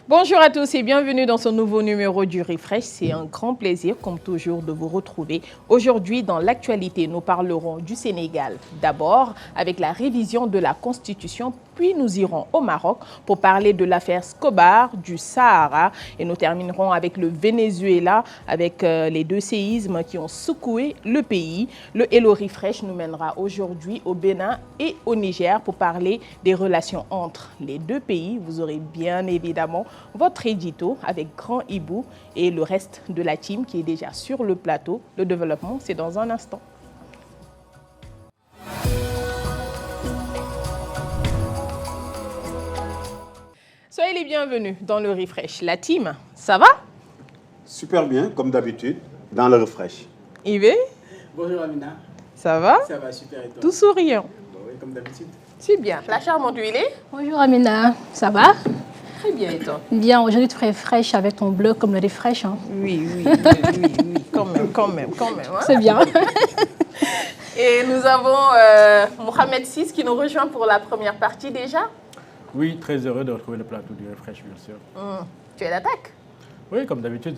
Bonjour à tous et bienvenue dans ce nouveau numéro du Refresh. C'est un grand plaisir, comme toujours, de vous retrouver. Aujourd'hui, dans l'actualité, nous parlerons du Sénégal. D'abord, avec la révision de la Constitution, puis nous irons au Maroc pour parler de l'affaire Escobar du Sahara. Et nous terminerons avec le Venezuela, avec les deux séismes qui ont secoué le pays. Le Hello Refresh nous mènera aujourd'hui au Bénin et au Niger pour parler des relations entre les deux pays. Vous aurez bien évidemment votre édito avec Grand Hibou et le reste de la team qui est déjà sur le plateau. Le développement, c'est dans un instant. Soyez les bienvenus dans le Refresh. La team, ça va? Super bien, comme d'habitude, dans le Refresh. Yves? Bonjour Amina. Ça va? Ça va super et toi? Tout souriant. Oui, comme d'habitude. C'est bien. La charmante huilée? Bonjour Amina, ça va? Très bien, et toi? Bien, aujourd'hui très fraîche avec ton bleu comme le Refresh. Hein. Oui, quand même. Hein? C'est bien. Et nous avons Mohamed VI qui nous rejoint pour la première partie déjà. Oui, très heureux de retrouver le plateau du Refresh, bien sûr. Tu es d'attaque? Oui, comme d'habitude.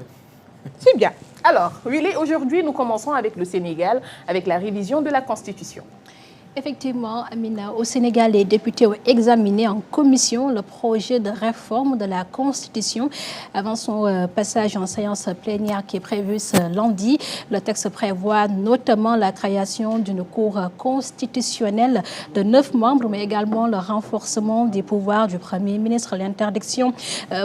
C'est bien. Alors, Willy, aujourd'hui, nous commençons avec le Sénégal, avec la révision de la Constitution. Effectivement, Amina, au Sénégal, les députés ont examiné en commission le projet de réforme de la Constitution avant son passage en séance plénière qui est prévu ce lundi. Le texte prévoit notamment la création d'une cour constitutionnelle de 9 membres, mais également le renforcement des pouvoirs du Premier ministre, l'interdiction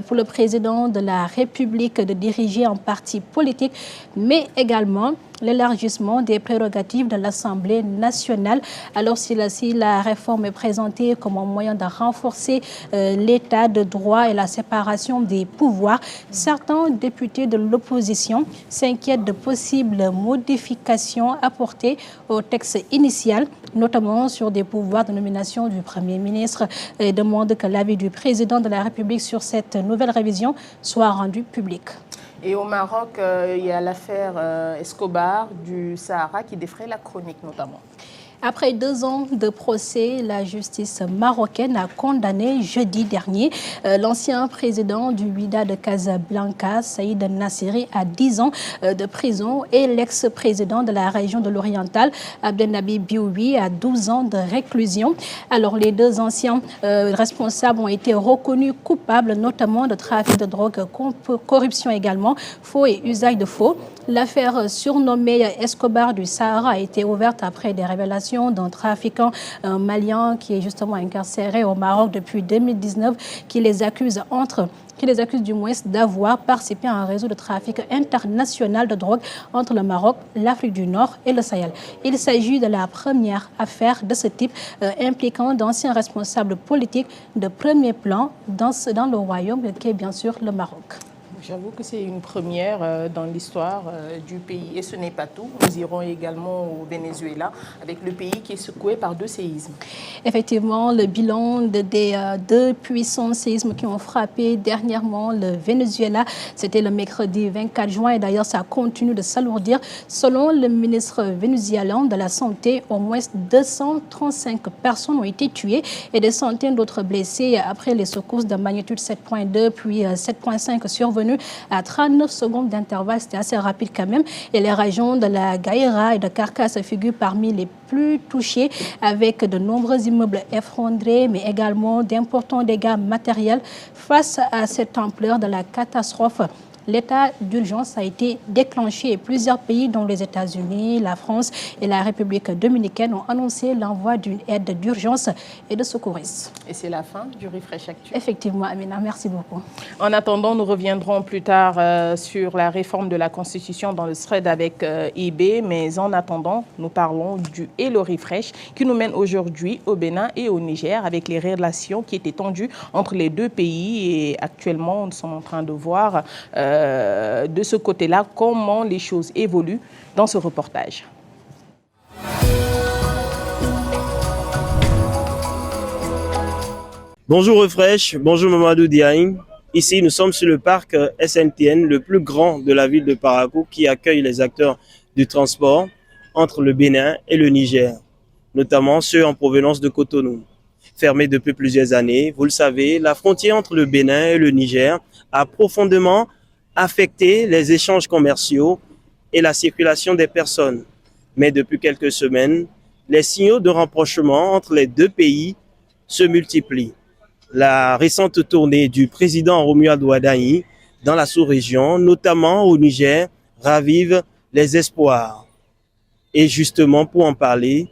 pour le président de la République de diriger un parti politique, mais également l'élargissement des prérogatives de l'Assemblée nationale. Alors si la réforme est présentée comme un moyen de renforcer l'état de droit et la séparation des pouvoirs, certains députés de l'opposition s'inquiètent de possibles modifications apportées au texte initial, notamment sur des pouvoirs de nomination du Premier ministre, et demandent que l'avis du président de la République sur cette nouvelle révision soit rendu public. Et au Maroc, il y a l'affaire Escobar du Sahara qui défraie la chronique notamment. Après 2 ans de procès, la justice marocaine a condamné jeudi dernier l'ancien président du Wydad de Casablanca, Saïd Nasseri, à 10 ans de prison et l'ex-président de la région de l'Oriental, Abdelnaby Bioui, à 12 ans de réclusion. Alors, les 2 anciens responsables ont été reconnus coupables, notamment de trafic de drogue, corruption également, faux et usage de faux. L'affaire surnommée Escobar du Sahara a été ouverte après des révélations d'un trafiquant malien qui est justement incarcéré au Maroc depuis 2019, qui les accuse du moins d'avoir participé à un réseau de trafic international de drogue entre le Maroc, l'Afrique du Nord et le Sahel. Il s'agit de la première affaire de ce type impliquant d'anciens responsables politiques de premier plan dans le royaume qui est bien sûr le Maroc. J'avoue que c'est une première dans l'histoire du pays. Et ce n'est pas tout. Nous irons également au Venezuela avec le pays qui est secoué par 2 séismes. Effectivement, le bilan des 2 puissants séismes qui ont frappé dernièrement le Venezuela, c'était le mercredi 24 juin et d'ailleurs ça continue de s'alourdir. Selon le ministre vénézuélien de la Santé, au moins 235 personnes ont été tuées et des centaines d'autres blessées après les secousses de magnitude 7.2 puis 7.5 survenues à 39 secondes d'intervalle. C'était assez rapide quand même. Et les régions de la Gaïra et de Carcasse figurent parmi les plus touchées avec de nombreux immeubles effondrés, mais également d'importants dégâts matériels. Face à cette ampleur de la catastrophe, l'état d'urgence a été déclenché et plusieurs pays, dont les États-Unis, la France et la République dominicaine, ont annoncé l'envoi d'une aide d'urgence et de secourisme. Et c'est la fin du Refresh Actu. Effectivement, Amina, merci beaucoup. En attendant, nous reviendrons plus tard sur la réforme de la Constitution dans le thread avec IB. Mais en attendant, nous parlons du Hello Refresh qui nous mène aujourd'hui au Bénin et au Niger avec les relations qui étaient tendues entre les 2 pays. Et actuellement, nous sommes en train de voir de ce côté-là comment les choses évoluent dans ce reportage. Bonjour Refresh, bonjour Mamadou Diagne. Ici, nous sommes sur le parc SNTN, le plus grand de la ville de Parakou, qui accueille les acteurs du transport entre le Bénin et le Niger, notamment ceux en provenance de Cotonou. Fermée depuis plusieurs années, vous le savez, la frontière entre le Bénin et le Niger a profondément affecté les échanges commerciaux et la circulation des personnes. Mais depuis quelques semaines, les signaux de rapprochement entre les deux pays se multiplient. La récente tournée du président Romuald Ouaddaï dans la sous-région, notamment au Niger, ravive les espoirs. Et justement, pour en parler,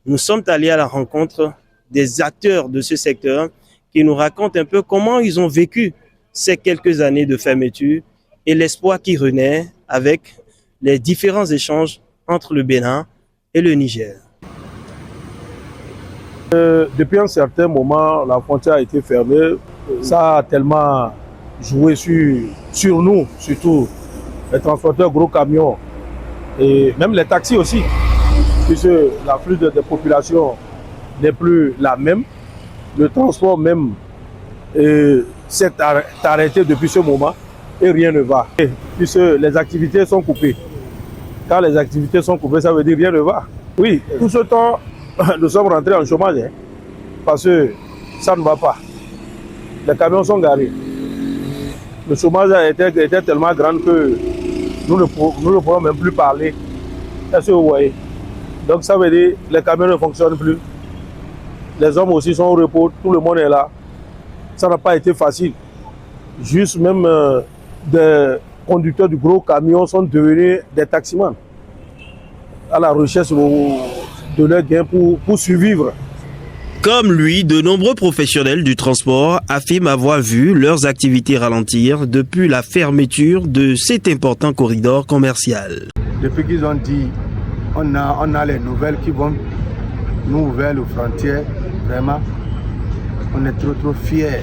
nous sommes allés à la rencontre des acteurs de ce secteur qui nous racontent un peu comment ils ont vécu ces quelques années de fermeture et l'espoir qui renaît avec les différents échanges entre le Bénin et le Niger. Depuis un certain moment, la frontière a été fermée. Ça a tellement joué sur nous, surtout les transporteurs gros camions et même les taxis aussi, puisque l'afflux des populations n'est plus la même. Le transport même s'est arrêté depuis ce moment et rien ne va. Puisque les activités sont coupées. Quand les activités sont coupées, ça veut dire rien ne va. Oui, tout ce temps, nous sommes rentrés en chômage, hein, parce que ça ne va pas. Les camions sont garés. Le chômage était tellement grand que nous ne pourrons même plus parler. Est-ce que vous voyez? Donc ça veut dire que les camions ne fonctionnent plus. Les hommes aussi sont au repos, tout le monde est là. Ça n'a pas été facile. Juste même des conducteurs du gros camion sont devenus des taximans à la recherche de leurs gains pour survivre. Comme lui, de nombreux professionnels du transport affirment avoir vu leurs activités ralentir depuis la fermeture de cet important corridor commercial. Depuis qu'ils ont dit on a les nouvelles qui vont nous ouvrir les frontières, vraiment, on est trop fiers.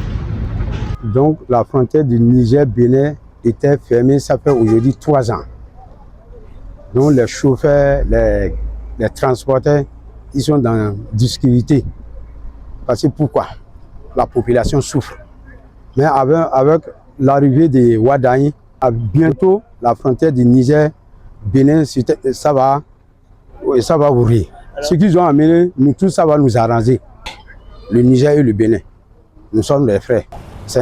Donc la frontière du Niger-Bénin était fermée, ça fait aujourd'hui 3 ans. Donc les chauffeurs, les transporteurs, ils sont dans difficulté. Parce que pourquoi? La population souffre. Mais avec l'arrivée de Ouaddaï, bientôt la frontière du Niger-Bénin, ça va ouvrir. Ce qu'ils ont amené, nous tous, ça va nous arranger. Le Niger et le Bénin, nous sommes les frères.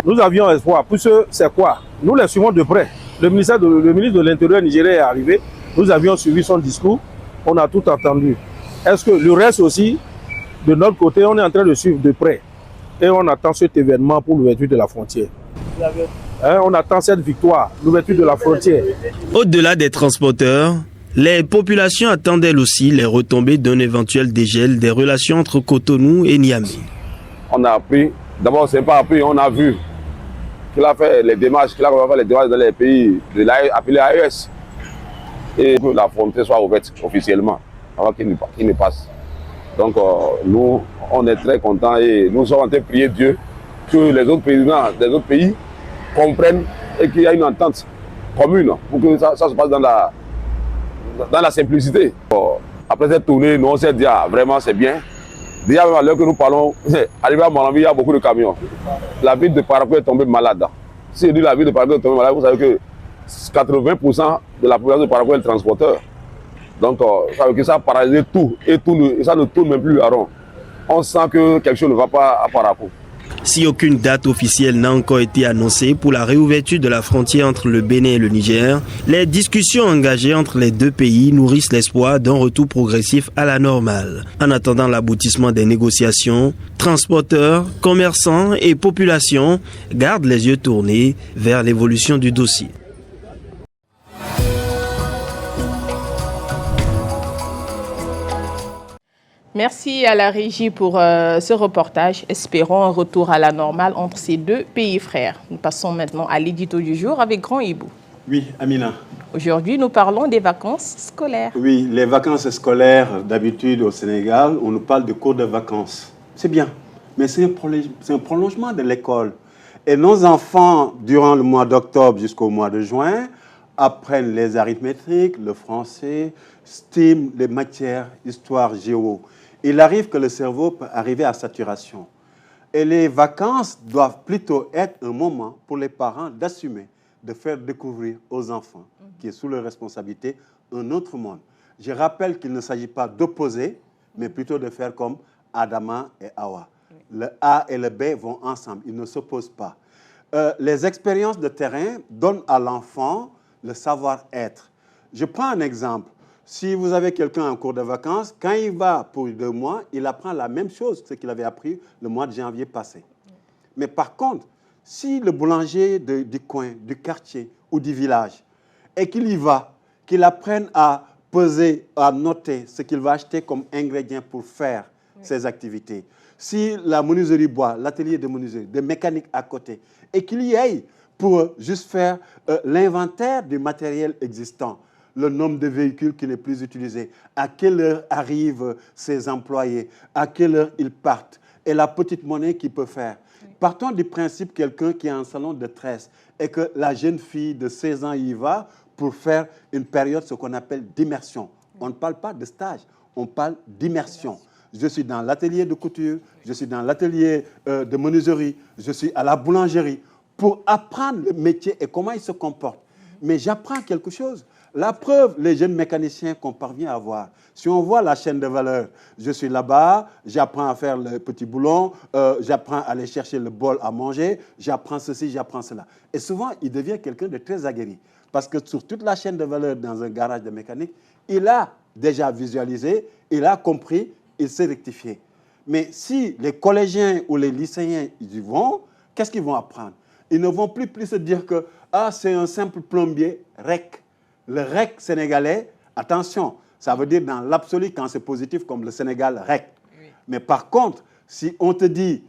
Nous avions espoir. Pour ce, c'est quoi? Nous les suivons de près. Le ministre de l'Intérieur nigérien est arrivé. Nous avions suivi son discours. On a tout entendu. Est-ce que le reste aussi, de notre côté, on est en train de suivre de près. Et on attend cet événement pour l'ouverture de la frontière. On attend cette victoire, l'ouverture de la frontière. Au-delà des transporteurs, les populations attendent elles aussi les retombées d'un éventuel dégel des relations entre Cotonou et Niamey. On a appris, d'abord c'est pas appris, on a vu qu'il a fait les démarches, dans les pays appelés AES. Et que la frontière soit ouverte officiellement, avant qu'il ne passe. Donc nous, on est très contents et nous sommes en train de prier Dieu que les autres présidents des autres pays comprennent et qu'il y a une entente commune pour que ça se passe dans la simplicité. Après cette tournée, nous on s'est dit, vraiment c'est bien. Déjà même à l'heure que nous parlons, arrivé à Malambi, il y a beaucoup de camions. La ville de Parakou est tombée malade. Si je dis la ville de Parakou est tombée malade, vous savez que 80% de la population de Parakou est le transporteur. Donc ça veut dire que ça a paralysé tout et ça ne tourne même plus à rond. On sent que quelque chose ne va pas à Parakou. Si aucune date officielle n'a encore été annoncée pour la réouverture de la frontière entre le Bénin et le Niger, les discussions engagées entre les deux pays nourrissent l'espoir d'un retour progressif à la normale. En attendant l'aboutissement des négociations, transporteurs, commerçants et populations gardent les yeux tournés vers l'évolution du dossier. Merci à la régie pour ce reportage. Espérons un retour à la normale entre ces deux pays frères. Nous passons maintenant à l'édito du jour avec Grand Hibou. Oui, Amina. Aujourd'hui, nous parlons des vacances scolaires. Oui, les vacances scolaires, d'habitude au Sénégal, on nous parle de cours de vacances. C'est bien, mais c'est un prolongement de l'école. Et nos enfants, durant le mois d'octobre jusqu'au mois de juin, apprennent les arithmétiques, le français, STEAM, les matières, histoire, géo. Il arrive que le cerveau peut arriver à saturation. Et les vacances doivent plutôt être un moment pour les parents d'assumer, de faire découvrir aux enfants, qui est sous leur responsabilité, un autre monde. Je rappelle qu'il ne s'agit pas d'opposer, mais plutôt de faire comme Adama et Hawa. Le A et le B vont ensemble, ils ne s'opposent pas. Les expériences de terrain donnent à l'enfant le savoir-être. Je prends un exemple. Si vous avez quelqu'un en cours de vacances, quand il va pour 2 mois, il apprend la même chose, ce qu'il avait appris le mois de janvier passé. Mais par contre, si le boulanger du coin, du quartier ou du village, et qu'il y va, qu'il apprenne à peser, à noter ce qu'il va acheter comme ingrédient pour faire ses activités. Si la menuiserie bois, l'atelier de menuiserie, de mécanique à côté, et qu'il y aille pour juste faire l'inventaire du matériel existant, le nombre de véhicules qui n'est plus utilisé, à quelle heure arrivent ses employés, à quelle heure ils partent, et la petite monnaie qu'il peut faire. Partons du principe quelqu'un qui a un salon de tresse et que la jeune fille de 16 ans y va pour faire une période, ce qu'on appelle d'immersion. On ne parle pas de stage, on parle d'immersion. Je suis dans l'atelier de couture, je suis dans l'atelier de menuiserie, je suis à la boulangerie pour apprendre le métier et comment il se comporte. Mais j'apprends quelque chose. La preuve, les jeunes mécaniciens qu'on parvient à avoir. Si on voit la chaîne de valeur, je suis là-bas, j'apprends à faire le petit boulon, j'apprends à aller chercher le bol à manger, j'apprends ceci, j'apprends cela. Et souvent, il devient quelqu'un de très aguerri. Parce que sur toute la chaîne de valeur dans un garage de mécanique, il a déjà visualisé, il a compris, il sait rectifier. Mais si les collégiens ou les lycéens y vont, qu'est-ce qu'ils vont apprendre? Ils ne vont plus se dire que c'est un simple plombier REC. Le REC sénégalais, attention, ça veut dire dans l'absolu quand c'est positif comme le Sénégal REC. Oui. Mais par contre, si on te dit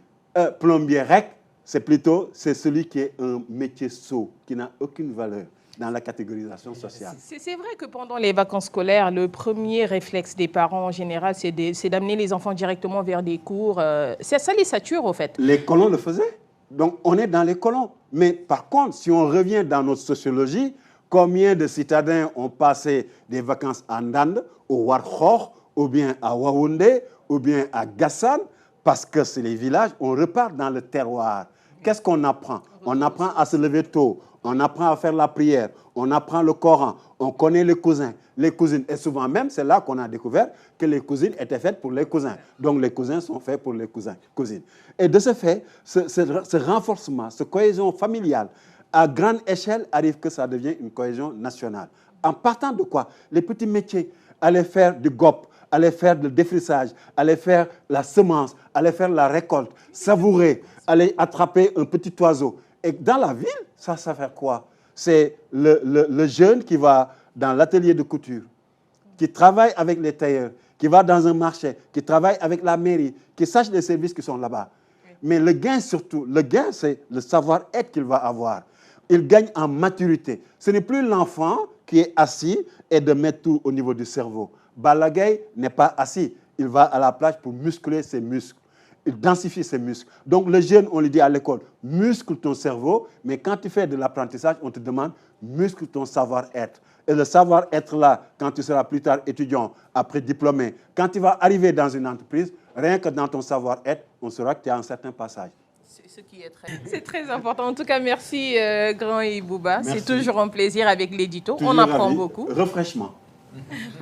plombier REC, c'est celui qui est un métier sot, qui n'a aucune valeur dans la catégorisation sociale. C'est vrai que pendant les vacances scolaires, le premier réflexe des parents en général, c'est d'amener les enfants directement vers des cours. Ça les sature, au fait. Les colons le faisaient. Donc, on est dans les colons. Mais par contre, si on revient dans notre sociologie, combien de citadins ont passé des vacances en Inde, au Warkhor, ou bien à Waoundé, ou bien à Gassan, parce que c'est les villages, on repart dans le terroir. Qu'est-ce qu'on apprend? On apprend à se lever tôt, on apprend à faire la prière, on apprend le Coran, on connaît les cousins, les cousines. Et souvent même, c'est là qu'on a découvert que les cousines étaient faites pour les cousins. Donc les cousins sont faits pour les cousines. Et de ce fait, ce renforcement, cette cohésion familiale, à grande échelle, arrive que ça devient une cohésion nationale. En partant de quoi? Les petits métiers, aller faire du GOP, aller faire le défrissage, aller faire la semence, aller faire la récolte, savourer, aller attraper un petit oiseau. Et dans la ville, ça fait quoi? C'est le jeune qui va dans l'atelier de couture, qui travaille avec les tailleurs, qui va dans un marché, qui travaille avec la mairie, qui sache les services qui sont là-bas. Mais le gain surtout, c'est le savoir-être qu'il va avoir. Il gagne en maturité. Ce n'est plus l'enfant qui est assis et de mettre tout au niveau du cerveau. Balagay n'est pas assis. Il va à la plage pour muscler ses muscles. Il densifie ses muscles. Donc le jeune, on lui dit à l'école, muscle ton cerveau, mais quand tu fais de l'apprentissage, on te demande, muscle ton savoir-être. Et le savoir-être là, quand tu seras plus tard étudiant, après diplômé, quand tu vas arriver dans une entreprise, rien que dans ton savoir-être, on saura que tu as un certain passage. C'est très important. En tout cas, merci Grand et Bouba. C'est toujours un plaisir avec l'édito. On apprend beaucoup. Rafraîchement.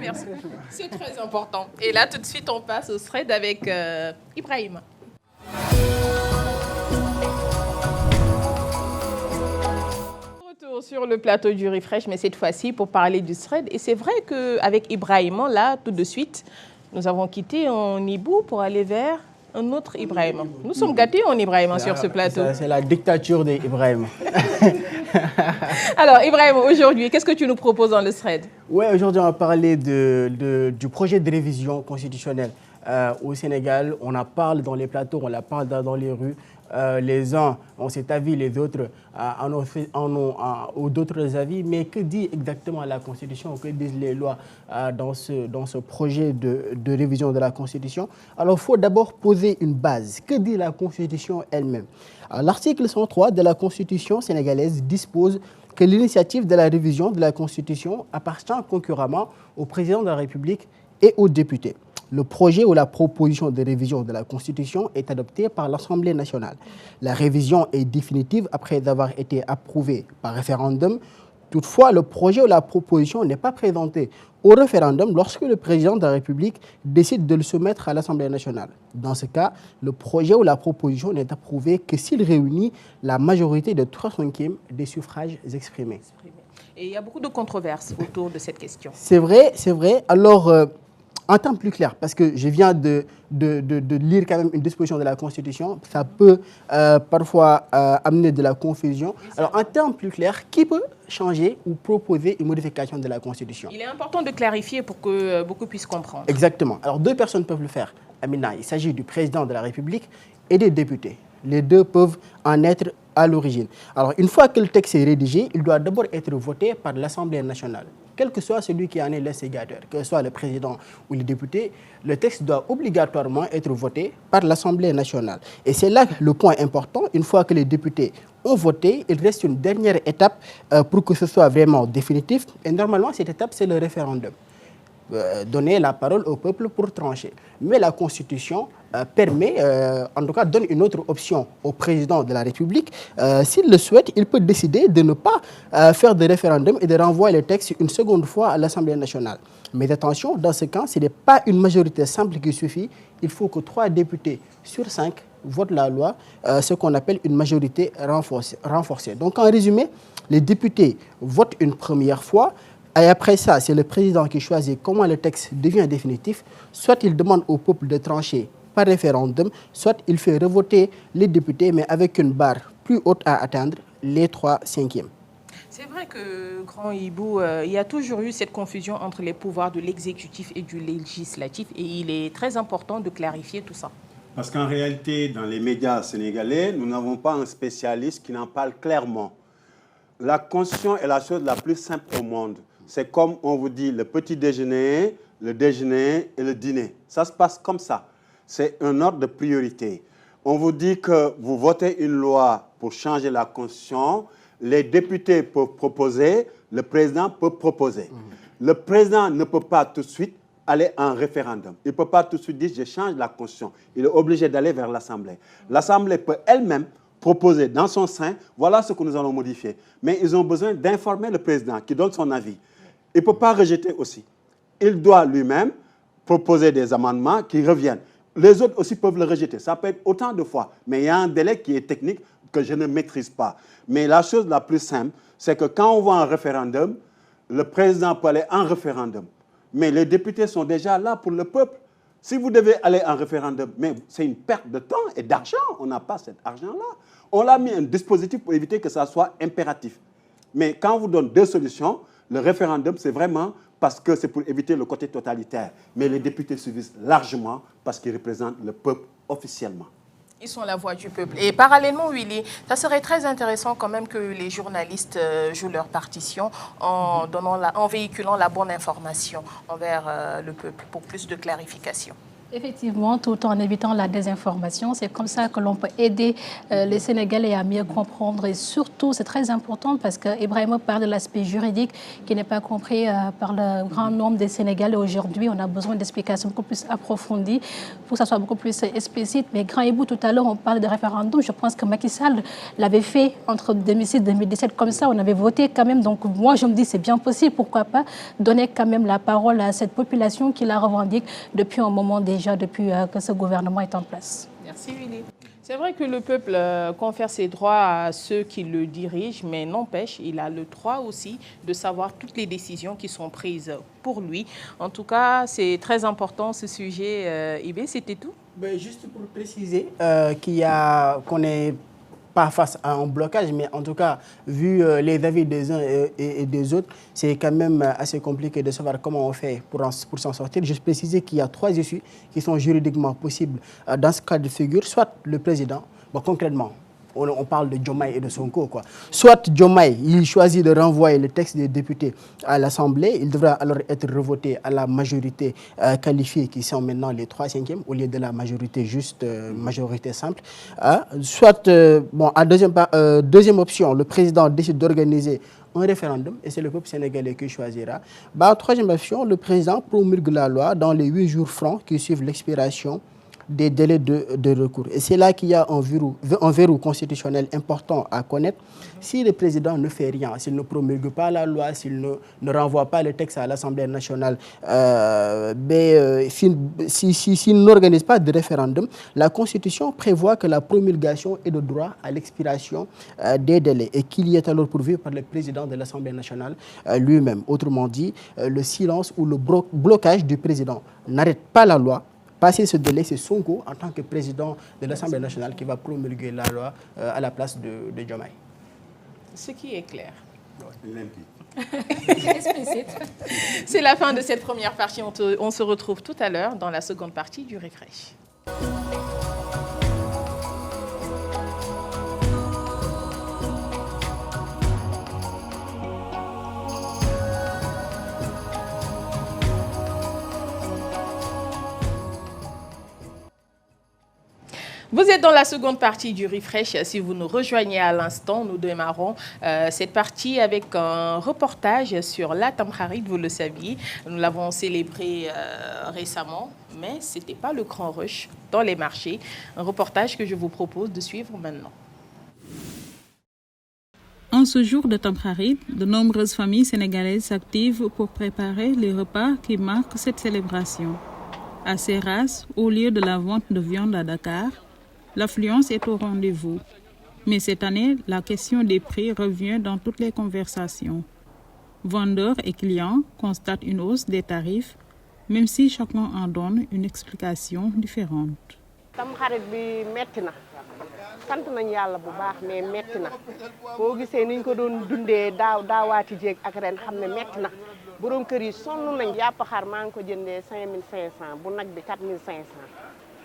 Merci. C'est très important. Et là, tout de suite, on passe au thread avec Ibrahim. Retour sur le plateau du Refresh, mais cette fois-ci pour parler du thread. Et c'est vrai qu'avec Ibrahim, là, tout de suite, nous avons quitté en Ibou pour aller vers un autre Ibrahim. Nous sommes gâtés en Ibrahim sur ce plateau. C'est la dictature d'Ibrahim. Alors, Ibrahim, aujourd'hui, qu'est-ce que tu nous proposes dans le thread? Oui, aujourd'hui, on va parler du projet de révision constitutionnelle au Sénégal. On en parle dans les plateaux, on en parle dans les rues. Les uns ont cet avis, les autres en ont d'autres avis. Mais que dit exactement la Constitution? Que disent les lois dans ce projet de révision de la Constitution? Alors, il faut d'abord poser une base. Que dit la Constitution elle-même? L'article 103 de la Constitution sénégalaise dispose que l'initiative de la révision de la Constitution appartient concurremment au président de la République et aux députés. Le projet ou la proposition de révision de la Constitution est adopté par l'Assemblée nationale. La révision est définitive après avoir été approuvée par référendum. Toutefois, le projet ou la proposition n'est pas présenté au référendum lorsque le président de la République décide de le soumettre à l'Assemblée nationale. Dans ce cas, le projet ou la proposition n'est approuvé que s'il réunit la majorité de 3/5 des suffrages exprimés. Et il y a beaucoup de controverses autour de cette question. C'est vrai, c'est vrai. Alors, en termes plus clairs, parce que je viens de lire quand même une disposition de la Constitution, ça peut parfois amener de la confusion. Alors, en termes plus clairs, qui peut changer ou proposer une modification de la Constitution? Il est important de clarifier pour que beaucoup puissent comprendre. Exactement. Alors, deux personnes peuvent le faire. Amina, il s'agit du président de la République et des députés. Les deux peuvent en être à l'origine. Alors, une fois que le texte est rédigé, il doit d'abord être voté par l'Assemblée nationale. Quel que soit celui qui en est l'instigateur, que ce soit le président ou les députés, le texte doit obligatoirement être voté par l'Assemblée nationale. Et c'est là le point important. Une fois que les députés ont voté, il reste une dernière étape pour que ce soit vraiment définitif. Et normalement, cette étape, c'est le référendum. Donner la parole au peuple pour trancher. Mais la Constitution permet, en tout cas donne une autre option au président de la République. S'il le souhaite, il peut décider de ne pas faire de référendum et de renvoyer le texte une seconde fois à l'Assemblée nationale. Mais attention, dans ce cas, ce n'est pas une majorité simple qui suffit. Il faut que 3 députés sur 5 votent la loi, ce qu'on appelle une majorité renforcée. Donc en résumé, les députés votent une première fois. Et après ça, c'est le président qui choisit comment le texte devient définitif. Soit il demande au peuple de trancher par référendum, soit il fait revoter les députés, mais avec une barre plus haute à atteindre, les 3/5. C'est vrai que, Grand Hibou, il y a toujours eu cette confusion entre les pouvoirs de l'exécutif et du législatif, et il est très important de clarifier tout ça. Parce qu'en réalité, dans les médias sénégalais, nous n'avons pas un spécialiste qui en parle clairement. La Constitution est la chose la plus simple au monde. C'est comme on vous dit le petit déjeuner, le déjeuner et le dîner. Ça se passe comme ça. C'est un ordre de priorité. On vous dit que vous votez une loi pour changer la Constitution, les députés peuvent proposer, le président peut proposer. Le président ne peut pas tout de suite aller en référendum. Il ne peut pas tout de suite dire « je change la Constitution ». Il est obligé d'aller vers l'Assemblée. L'Assemblée peut elle-même proposer dans son sein, voilà ce que nous allons modifier. Mais ils ont besoin d'informer le président qui donne son avis. Il ne peut pas rejeter aussi. Il doit lui-même proposer des amendements qui reviennent. Les autres aussi peuvent le rejeter. Ça peut être autant de fois. Mais il y a un délai qui est technique que je ne maîtrise pas. Mais la chose la plus simple, c'est que quand on va en référendum, le président peut aller en référendum. Mais les députés sont déjà là pour le peuple. Si vous devez aller en référendum, mais c'est une perte de temps et d'argent. On n'a pas cet argent-là. On a mis un dispositif pour éviter que ça soit impératif. Mais quand on vous donne deux solutions, le référendum, c'est vraiment parce que c'est pour éviter le côté totalitaire. Mais les députés suffisent largement parce qu'ils représentent le peuple officiellement. Ils sont la voix du peuple. Et parallèlement, Willy, ça serait très intéressant quand même que les journalistes jouent leur partition en véhiculant la bonne information envers le peuple pour plus de clarification. Effectivement, tout en évitant la désinformation, c'est comme ça que l'on peut aider les Sénégalais à mieux comprendre. Et surtout, c'est très important parce qu'Ibrahima parle de l'aspect juridique qui n'est pas compris par le grand nombre des Sénégalais aujourd'hui. On a besoin d'explications beaucoup plus approfondies pour que ça soit beaucoup plus explicite. Mais Grand Hibou, tout à l'heure, on parle de référendum. Je pense que Macky Sall l'avait fait entre 2006 et 2017. Comme ça, on avait voté quand même. Donc moi, je me dis, c'est bien possible. Pourquoi pas donner quand même la parole à cette population qui la revendique depuis un moment déjà, depuis que ce gouvernement est en place. Merci Willy. C'est vrai que le peuple confère ses droits à ceux qui le dirigent, mais n'empêche, il a le droit aussi de savoir toutes les décisions qui sont prises pour lui. En tout cas, c'est très important ce sujet. Ibé, c'était tout? Juste pour préciser qu'on n'est pas face à un blocage, mais en tout cas, vu les avis des uns et des autres, c'est quand même assez compliqué de savoir comment on fait pour s'en sortir. Juste préciser qu'il y a 3 issues qui sont juridiquement possibles dans ce cas de figure, soit le président, concrètement, on parle de Diomaye et de Sonko, quoi. Soit Diomaye, il choisit de renvoyer le texte des députés à l'Assemblée, il devra alors être revoté à la majorité qualifiée, qui sont maintenant les 3/5 au lieu de la majorité juste, majorité simple. Soit, deuxième option, le président décide d'organiser un référendum et c'est le peuple sénégalais qui choisira. Troisième option, le président promulgue la loi dans les 8 jours francs qui suivent l'expiration des délais de recours. Et c'est là qu'il y a un verrou constitutionnel important à connaître. Si le président ne fait rien, s'il ne promulgue pas la loi, s'il ne renvoie pas le texte à l'Assemblée nationale, s'il n'organise pas de référendum, la Constitution prévoit que la promulgation est de droit à l'expiration des délais et qu'il y est alors pourvu par le président de l'Assemblée nationale lui-même. Autrement dit, le silence ou le blocage du président n'arrête pas la loi. Passer ce délai, c'est Sonko en tant que président de l'Assemblée nationale qui va promulguer la loi à la place de Diomaye. Ce qui est clair. Explicite. C'est la fin de cette première partie. On se retrouve tout à l'heure dans la seconde partie du Refresh. Vous êtes dans la seconde partie du Refresh. Si vous nous rejoignez à l'instant, nous démarrons cette partie avec un reportage sur la Tamkharit, vous le saviez. Nous l'avons célébré récemment, mais ce n'était pas le grand rush dans les marchés. Un reportage que je vous propose de suivre maintenant. En ce jour de Tamkharit, de nombreuses familles sénégalaises s'activent pour préparer les repas qui marquent cette célébration. À Seras, au lieu de la vente de viande à Dakar, l'affluence est au rendez-vous. Mais cette année, la question des prix revient dans toutes les conversations. Vendeurs et clients constatent une hausse des tarifs, même si chacun en donne une explication différente. Tamxarit bi metti na sant nañ yàlla bu baax mais metti na boo gisee niñ ko doon dundee daawaati jéeg ak ren xam ne metti na borom kër yi sonn nañ yàpp xar maa ngi ko jëndee 5500 bu nag bi 4500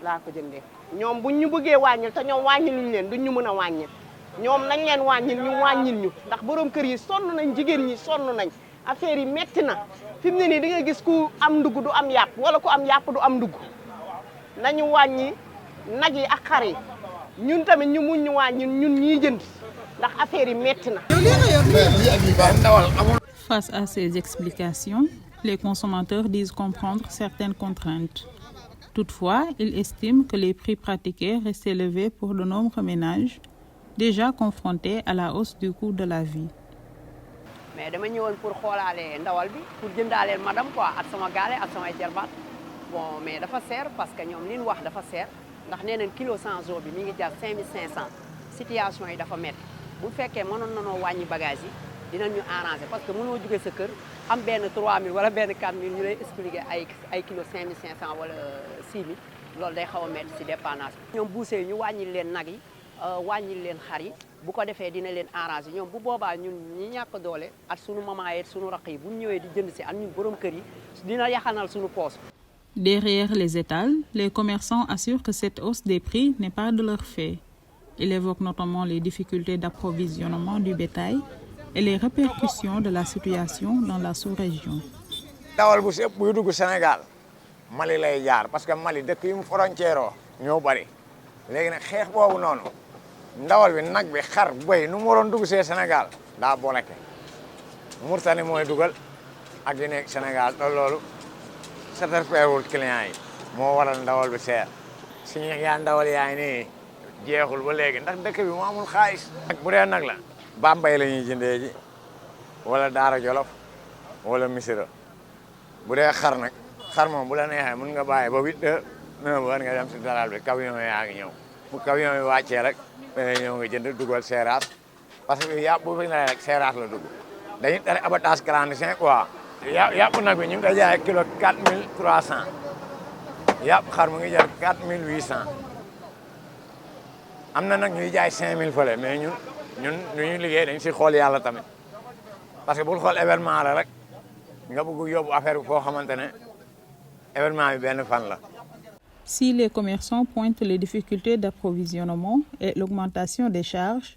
laa ko jëndee ñoom buñ ñu bëggee wàññil te ñoom wàññiluñ leen duñ ñu mën a wàññil ñoom nañ leen wàññil ñu ndax borom kër yi sonn nañ jigéen ñi sonn nañ affaire yi metti na fi mu ne nii di nga gis ku am ndugg du am yàpp wala ku am yàpp du am ndugg nañu wàññi nag yi ak xar yi ñun tamit ñu muñ ñu wàññi ñun ñiy jënd ndax affaire yi metti na. Face à ces explications, les consommateurs disent comprendre certaines contraintes. Toutefois, ils estiment que les prix pratiqués restent élevés pour de nombreux ménages déjà confrontés à la hausse du coût de la vie. mais dama ñëwoon pour xoolaale ndawal bi pour jëndaaleel madame quoi ak sama gaale ak samay jarbaat bon mais dafa seer parce que ñoom li ñu wax dafa seer ndax nee nañ kilo 100 euro bi mi ngi jar 5500 situation yi dafa métti bu fekkee mënoon nanoo wàññi bagage yi dinañu arranger parce que mënoo jóge sa kër am benn 3000 wala benn 4000 ñu lay expliquer ay kilo 5500 wala 6000 loolu day xaw a métti si dépannage bi. ñoom buusee ñu wàññi leen nag yi wàññi leen xar yi bu ko defee dina leen arranger ñoom bu boobaa ñun ñi ñàkk doole ak sunu maman yi sunu raq yi bu ñu ñëwee di jënd si ak ñun borom kër yi dina yaxanal sunu poos. Derrière les étals, les commerçants assurent que cette hausse des prix n'est pas de leur fait. Ils évoquent notamment les difficultés d'approvisionnement du bétail et les répercussions de la situation dans la sous-région. dawal bu si ëpp buy dugg Sénégal Mali lay jaar parce que Mali dëkk yi mu frontière ñoo bari léegi nag xeex boobu noonu ndawal bi nag bi xar bëy nu mu waroon dugg see Sénégal daa bloqué Mauritanie mooy dugal ak yi nekk Sénégal loolu satisfaire wul client yi moo waral ndawal bi seer si yaa ndawal yaa ngi nii jeexul ba léegi ndax dëkk bi moo amul xaalis. bu dee nag la Bambey la ñuy jëndee ji wala Daara Jolof wala Missirah bu dee xar nag xar moom bu la neexee mën nga bàyyi ba 8 heures 9 heures nga dem si daral bi camion yaa ngi ñëw bu camion yi wàccee rek dangay ñëw nga jënd dugal seeraat parce que yàpp bu fi ne rek seeraat la dugg dañuy tere abattage clandestin quoi. yàpp nag bi ñu ngi koy jaayee kilo 4300 yàpp xar mu ngi jar 4800 am na nag ñuy jaay 5000 fële mais ñun ñuy liggéey dañ si xool yàlla tamit parce que bul xool événement la rek nga bëgg yóbbu affaire bi foo xamante ne événement bi benn fan la. Si les commerçants pointent les difficultés d'approvisionnement et l'augmentation des charges,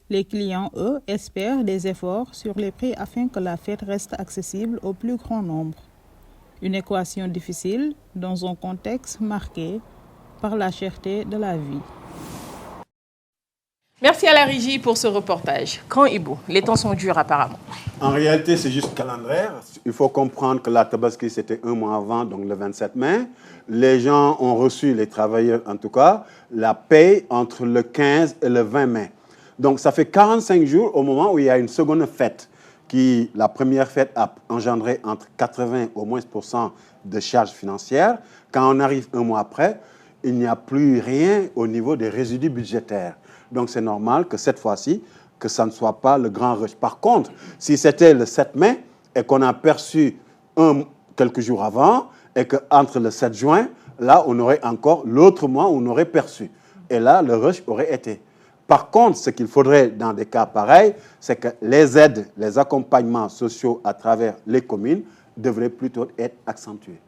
les clients, eux, espèrent des efforts sur les prix afin que la fête reste accessible au plus grand nombre. Une équation difficile dans un contexte marqué par la cherté de la vie. Merci à la régie pour ce reportage. Quand Ibo, les temps sont durs apparemment. En réalité, c'est juste calendaire. Il faut comprendre que la Tabaski, c'était un mois avant, donc le 27 mai. Les gens ont reçu, les travailleurs en tout cas, la paye entre le 15 et le 20 mai. Donc ça fait 45 jours au moment où il y a une seconde fête. La première fête a engendré entre 80 au moins % de charges financières. Quand on arrive un mois après, il n'y a plus rien au niveau des résidus budgétaires. Donc c'est normal que cette fois-ci, que ça ne soit pas le grand rush. Par contre, si c'était le 7 mai et qu'on a perçu quelques jours avant et qu'entre le 7 juin, là, on aurait encore l'autre mois où on aurait perçu. Et là, le rush aurait été. Par contre, ce qu'il faudrait dans des cas pareils, c'est que les aides, les accompagnements sociaux à travers les communes devraient plutôt être accentués.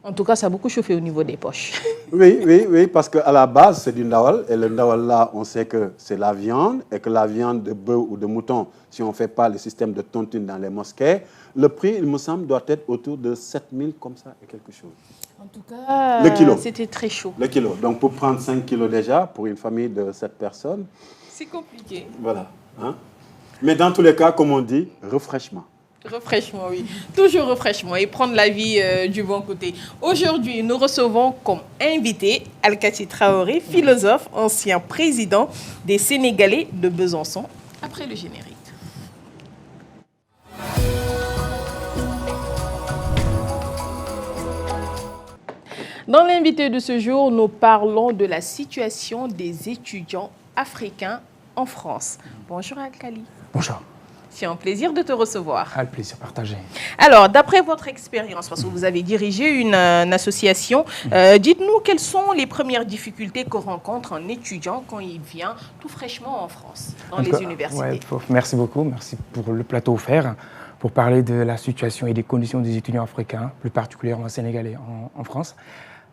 En tout cas, ça a beaucoup chauffé au niveau des poches. Oui, parce qu'à la base, c'est du ndawal. Et le ndawal, là, on sait que c'est la viande. Et que la viande de bœuf ou de mouton, si on ne fait pas le système de tontine dans les mosquées, le prix, il me semble, doit être autour de 7 000 comme ça et quelque chose. En tout cas, le kilo. C'était très chaud. Le kilo. Donc, pour prendre 5 kilos déjà, pour une famille de 7 personnes. C'est compliqué. Voilà. Hein? Mais dans tous les cas, comme on dit, rafraîchement. Rafraîchement, oui. Toujours rafraîchement et prendre la vie du bon côté. Aujourd'hui, nous recevons comme invité Alkaty Traoré, philosophe, ancien président des Sénégalais de Besançon. Après le générique. Dans l'invité de ce jour, nous parlons de la situation des étudiants africains en France. Bonjour Alkali. Bonjour. C'est un plaisir de te recevoir. Ah, le plaisir partagé. Alors, d'après votre expérience, parce que vous avez dirigé une association, dites-nous quelles sont les premières difficultés que rencontre un étudiant quand il vient tout fraîchement en France, dans les universités. Ouais, merci beaucoup, merci pour le plateau offert, pour parler de la situation et des conditions des étudiants africains, plus particulièrement sénégalais en France,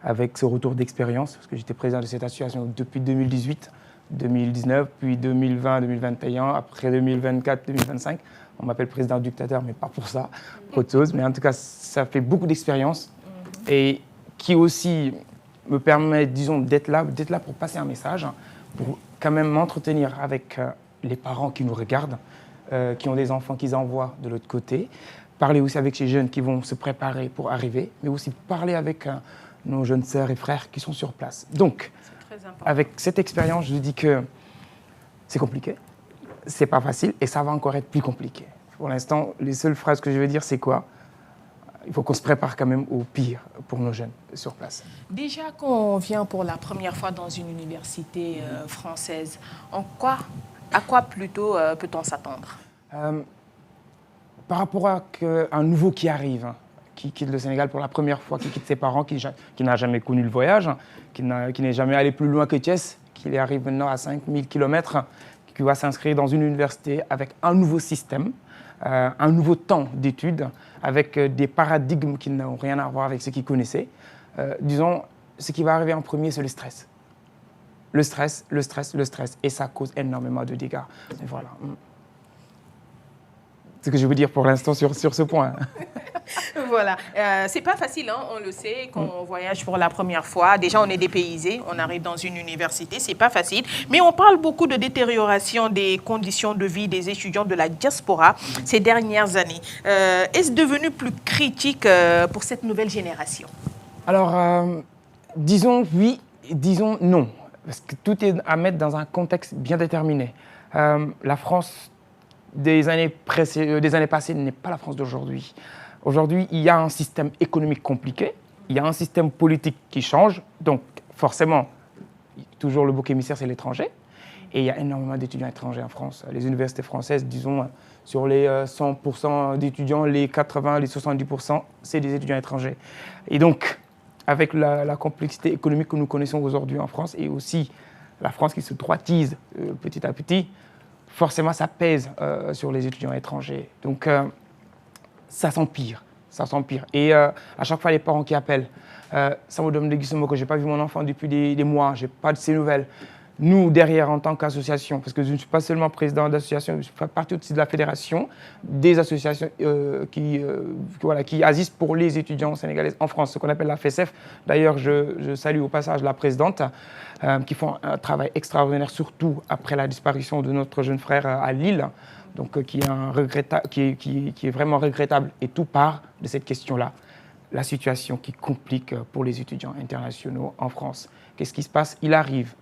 avec ce retour d'expérience, parce que j'étais président de cette association depuis 2018, 2019, puis 2020, 2021, après 2024, 2025. On m'appelle président dictateur, mais pas pour ça, autre chose. Mais en tout cas, ça fait beaucoup d'expérience et qui aussi me permet, disons, d'être là pour passer un message, pour quand même m'entretenir avec les parents qui nous regardent, qui ont des enfants qu'ils envoient de l'autre côté, parler aussi avec ces jeunes qui vont se préparer pour arriver, mais aussi parler avec nos jeunes sœurs et frères qui sont sur place. Donc, avec cette expérience, je dis que c'est compliqué, c'est pas facile et ça va encore être plus compliqué. Pour l'instant, les seules phrases que je vais dire, c'est quoi? Il faut qu'on se prépare quand même au pire pour nos jeunes sur place. Déjà, quand on vient pour la première fois dans une université française, à quoi plutôt peut-on s'attendre? Par rapport à un nouveau qui arrive, qui quitte le Sénégal pour la première fois, qui quitte ses parents, qui n'a jamais connu le voyage, qui n'est jamais allé plus loin que Thiès, qui arrive maintenant à 5000 km, qui va s'inscrire dans une université avec un nouveau système, un nouveau temps d'études, avec des paradigmes qui n'ont rien à voir avec ce qu'ils connaissaient. Disons, ce qui va arriver en premier, c'est le stress. Le stress. Et ça cause énormément de dégâts. Et voilà. C'est ce que je veux dire pour l'instant sur ce point. Voilà, c'est pas facile, hein, on le sait, quand on voyage pour la première fois. Déjà, on est dépaysé, on arrive dans une université, c'est pas facile. Mais on parle beaucoup de détérioration des conditions de vie des étudiants de la diaspora ces dernières années. Est-ce devenu plus critique pour cette nouvelle génération? Alors, disons oui, disons non. Parce que tout est à mettre dans un contexte bien déterminé. La France des années passées n'est pas la France d'aujourd'hui. Aujourd'hui, il y a un système économique compliqué, il y a un système politique qui change, donc forcément, toujours le bouc émissaire, c'est l'étranger. Et il y a énormément d'étudiants étrangers en France. Les universités françaises, disons, sur les 100% d'étudiants, les 80, les 70%, c'est des étudiants étrangers. Et donc, avec la complexité économique que nous connaissons aujourd'hui en France, et aussi la France qui se droitise petit à petit, forcément, ça pèse sur les étudiants étrangers. Donc, ça s'empire. Et à chaque fois, les parents qui appellent, ça me donne des guissements que je n'ai pas vu mon enfant depuis des mois, je n'ai pas de ses nouvelles. Nous, derrière, en tant qu'association, parce que je ne suis pas seulement président d'association, je fais partie aussi de la fédération des associations qui agissent pour les étudiants sénégalais en France, ce qu'on appelle la FSF. D'ailleurs, je salue au passage la présidente, qui font un travail extraordinaire, surtout après la disparition de notre jeune frère à Lille, donc qui est vraiment regrettable. Et tout part de cette question-là, la situation qui complique pour les étudiants internationaux en France. Qu'est-ce qui se passe? Il arrive.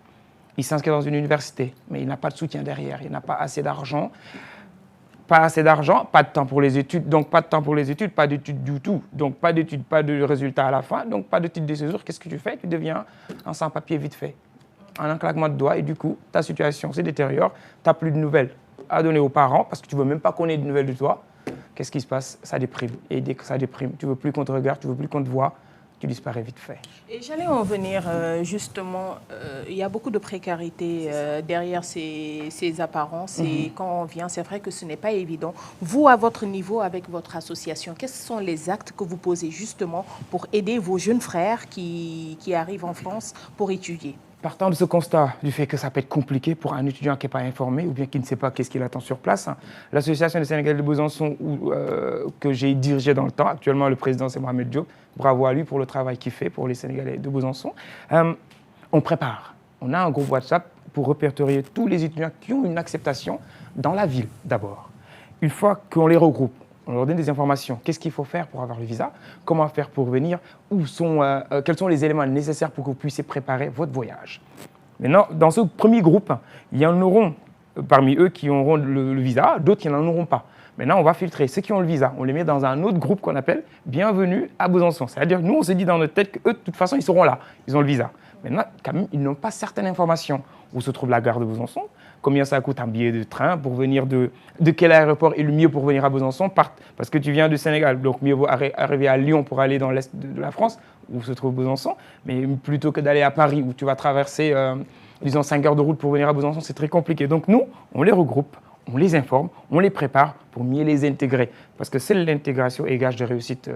Il s'inscrit dans une université, mais il n'a pas de soutien derrière, il n'a pas assez d'argent. Pas assez d'argent, pas de temps pour les études, donc pas de temps pour les études, pas d'études du tout, donc pas d'études, pas de résultats à la fin, donc pas de titre de séjour. Qu'est-ce que tu fais? Tu deviens un sans-papier vite fait, en un claquement de doigts, et du coup, ta situation se détériore, tu n'as plus de nouvelles à donner aux parents, parce que tu ne veux même pas qu'on ait de nouvelles de toi. Qu'est-ce qui se passe? Ça déprime, et dès que ça déprime, tu ne veux plus qu'on te regarde, tu ne veux plus qu'on te voit, tu disparais vite fait. Et j'allais en venir justement, il y a beaucoup de précarité derrière ces apparences et quand on vient, c'est vrai que ce n'est pas évident. Vous, à votre niveau, avec votre association, quels sont les actes que vous posez justement pour aider vos jeunes frères qui arrivent en France pour étudier? Partant de ce constat du fait que ça peut être compliqué pour un étudiant qui n'est pas informé ou bien qui ne sait pas qu'est-ce qu'il attend sur place, l'association des Sénégalais de Besançon que j'ai dirigée dans le temps, actuellement le président c'est Mohamed Diop, bravo à lui pour le travail qu'il fait pour les Sénégalais de Besançon, on prépare. On a un groupe WhatsApp pour répertorier tous les étudiants qui ont une acceptation dans la ville d'abord. Une fois qu'on les regroupe, on leur donne des informations. Qu'est-ce qu'il faut faire pour avoir le visa? Comment faire pour venir? Quels sont les éléments nécessaires pour que vous puissiez préparer votre voyage? Maintenant, dans ce premier groupe, il y en auront parmi eux qui auront le visa, d'autres qui n'en auront pas. Maintenant, on va filtrer ceux qui ont le visa. On les met dans un autre groupe qu'on appelle « Bienvenue à Besançon ». C'est-à-dire nous, on s'est dit dans notre tête qu'eux, de toute façon, ils seront là. Ils ont le visa. Maintenant, quand même, ils n'ont pas certaines informations. Où se trouve la gare de Besançon? Combien ça coûte un billet de train pour venir de quel aéroport est le mieux pour venir à Besançon? Parce que tu viens du Sénégal, donc mieux vaut arriver à Lyon pour aller dans l'est de la France, où se trouve Besançon. Mais plutôt que d'aller à Paris, où tu vas traverser, disons, 5 heures de route pour venir à Besançon, c'est très compliqué. Donc nous, on les regroupe, on les informe, on les prépare pour mieux les intégrer. Parce que c'est l'intégration et gage de réussite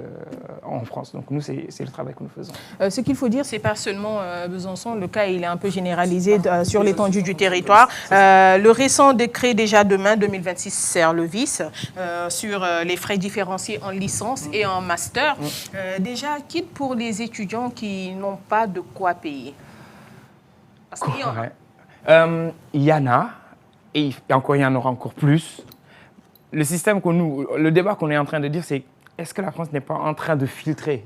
en France. Donc nous, c'est le travail que nous faisons. Ce qu'il faut dire, c'est pas seulement Besançon. Le cas, il est un peu généralisé sur l'étendue du territoire. Le récent décret déjà demain, 2026, sert le vice sur les frais différenciés en licence et en master. Déjà, quitte pour les étudiants qui n'ont pas de quoi payer. Parce qu'il y en a. Il y en a. Et encore, il y en aura encore plus. Le débat qu'on est en train de dire, c'est est-ce que la France n'est pas en train de filtrer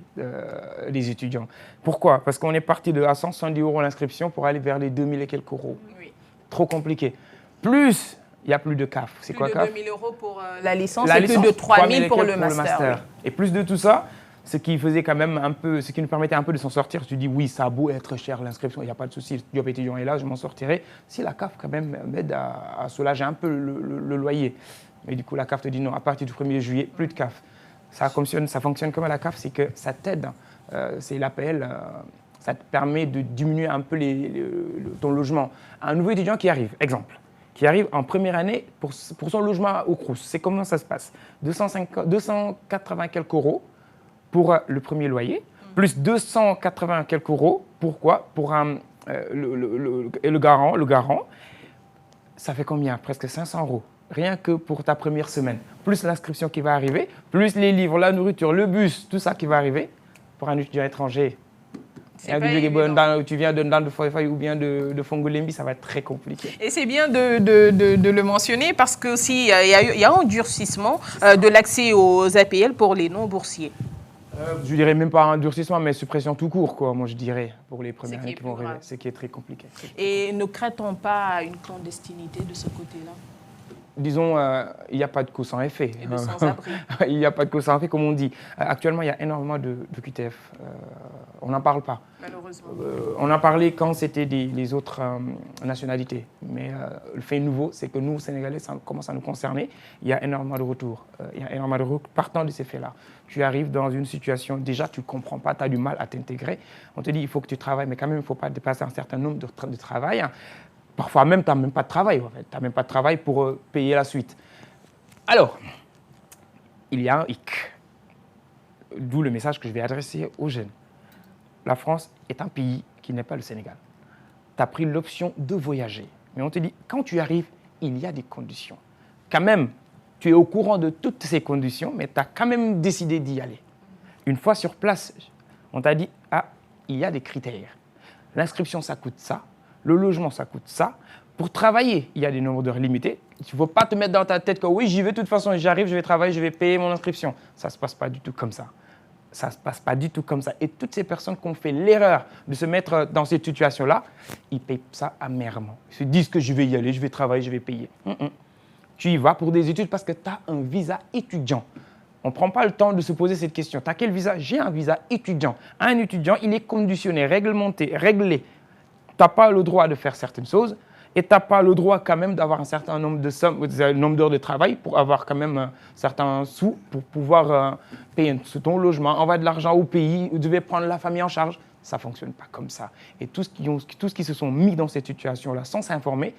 les étudiants? Pourquoi? Parce qu'on est parti de à 170 € l'inscription pour aller vers les 2000 et quelques euros. Oui. Trop compliqué. Plus, il n'y a plus de CAF. C'est quoi CAF? Plus de 2000 € pour la licence et plus de 3000 pour le master. Oui. Et plus de tout ça, ce qui faisait quand même un peu, ce qui nous permettait un peu de s'en sortir. Tu dis oui, ça a beau être cher l'inscription, il n'y a pas de souci, le job étudiant est là, je m'en sortirai. Si la CAF quand même m'aide à soulager un peu le loyer. Mais du coup, la CAF te dit non, à partir du 1er juillet, plus de CAF. Ça fonctionne comme à la CAF, c'est que ça t'aide. C'est l'APL, ça te permet de diminuer un peu ton logement. Un nouveau étudiant qui arrive, exemple, qui arrive en première année pour son logement au Crous. C'est comment ça se passe? 280 quelques euros pour le premier loyer, plus 280 quelques euros. Pourquoi? Pour le garant, ça fait combien? Presque 500 €. Rien que pour ta première semaine. Plus l'inscription qui va arriver, plus les livres, la nourriture, le bus, tout ça qui va arriver. Pour un étudiant étranger, tu viens de Ndande Foy ou bien de Fongolembi, ça va être très compliqué. Et c'est bien de le mentionner parce que il y a un durcissement de l'accès aux APL pour les non-boursiers. Je dirais même pas un durcissement, mais suppression tout court, quoi, moi je dirais, pour les premières années qui vont arriver. C'est qui est très compliqué. Et ne craint-on pas une clandestinité de ce côté-là? Disons, il n'y a pas de cause sans effet. Et de sans-abri. Il n'y a pas de cause sans effet, comme on dit. Actuellement, il y a énormément de QTF. On n'en parle pas. Malheureusement. On en parlait quand c'était les autres nationalités. Mais le fait nouveau, c'est que nous, Sénégalais, ça commence à nous concerner. Il y a énormément de retours. Partant de ces faits-là. Tu arrives dans une situation, déjà, tu ne comprends pas, tu as du mal à t'intégrer. On te dit, il faut que tu travailles, mais quand même, il ne faut pas dépasser un certain nombre de travail. Parfois même, tu n'as même pas de travail. En fait. Tu n'as même pas de travail pour payer la suite. Alors, il y a un hic. D'où le message que je vais adresser aux jeunes. La France est un pays qui n'est pas le Sénégal. tu as pris l'option de voyager. Mais on te dit, quand tu arrives, il y a des conditions. Quand même, tu es au courant de toutes ces conditions, mais tu as quand même décidé d'y aller. Une fois sur place, on t'a dit, ah, il y a des critères. L'inscription, ça coûte ça. Le logement, ça coûte ça. Pour travailler, il y a des nombres d'heures limités. Il ne faut pas te mettre dans ta tête que oui, j'y vais de toute façon, j'arrive, je vais travailler, je vais payer mon inscription. Ça ne se passe pas du tout comme ça. Ça ne se passe pas du tout comme ça. Et toutes ces personnes qui ont fait l'erreur de se mettre dans cette situation-là, ils payent ça amèrement. Ils se disent que je vais y aller, je vais travailler, je vais payer. Tu y vas pour des études parce que tu as un visa étudiant. On ne prend pas le temps de se poser cette question. Tu as quel visa? J'ai un visa étudiant. Un étudiant, il est conditionné, réglementé, réglé. Tu n'as pas le droit de faire certaines choses et tu n'as pas le droit quand même d'avoir un certain nombre d'heures de travail pour avoir quand même certains sous pour pouvoir payer ton logement, envoyer de l'argent au pays, vous devez prendre la famille en charge. Ça ne fonctionne pas comme ça. Et tous ceux qui se sont mis dans cette situation-là sans s'informer,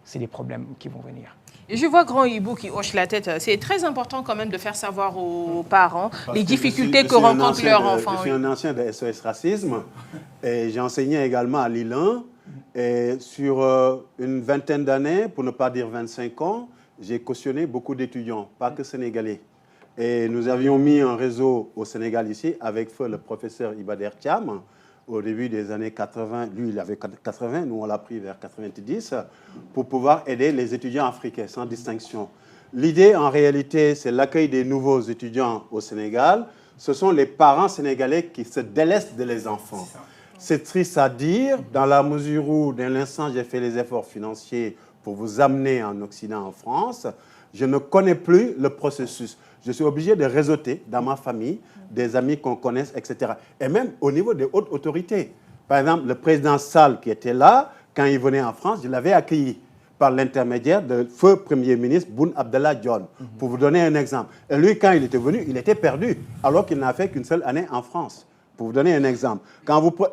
c'est des problèmes qui vont venir. Et je vois Grand Hibou qui hoche la tête. C'est très important quand même de faire savoir aux parents les difficultés que rencontrent leurs enfants. Je suis un ancien de SOS Racisme et j'ai enseigné également à Lille 1. Et sur une vingtaine d'années, pour ne pas dire 25 ans, j'ai cautionné beaucoup d'étudiants, pas que sénégalais. Et nous avions mis un réseau au Sénégal ici avec feu le professeur Ibader Thiam. Au début des années 80, lui il avait 80, nous on l'a pris vers 90, pour pouvoir aider les étudiants africains sans distinction. L'idée en réalité, c'est l'accueil des nouveaux étudiants au Sénégal. Ce sont les parents sénégalais qui se délestent de les enfants. C'est triste à dire, dans la mesure où, dès l'instant, j'ai fait les efforts financiers pour vous amener en Occident, en France, je ne connais plus le processus. Je suis obligé de réseauter dans ma famille des amis qu'on connaisse, etc. Et même au niveau des hautes autorités. Par exemple, le président Sall qui était là, quand il venait en France, je l'avais accueilli par l'intermédiaire de feu Premier ministre Boun Abdallah Dionne, pour vous donner un exemple. Et lui, quand il était venu, il était perdu, alors qu'il n'a fait qu'une seule année en France. Pour vous donner un exemple,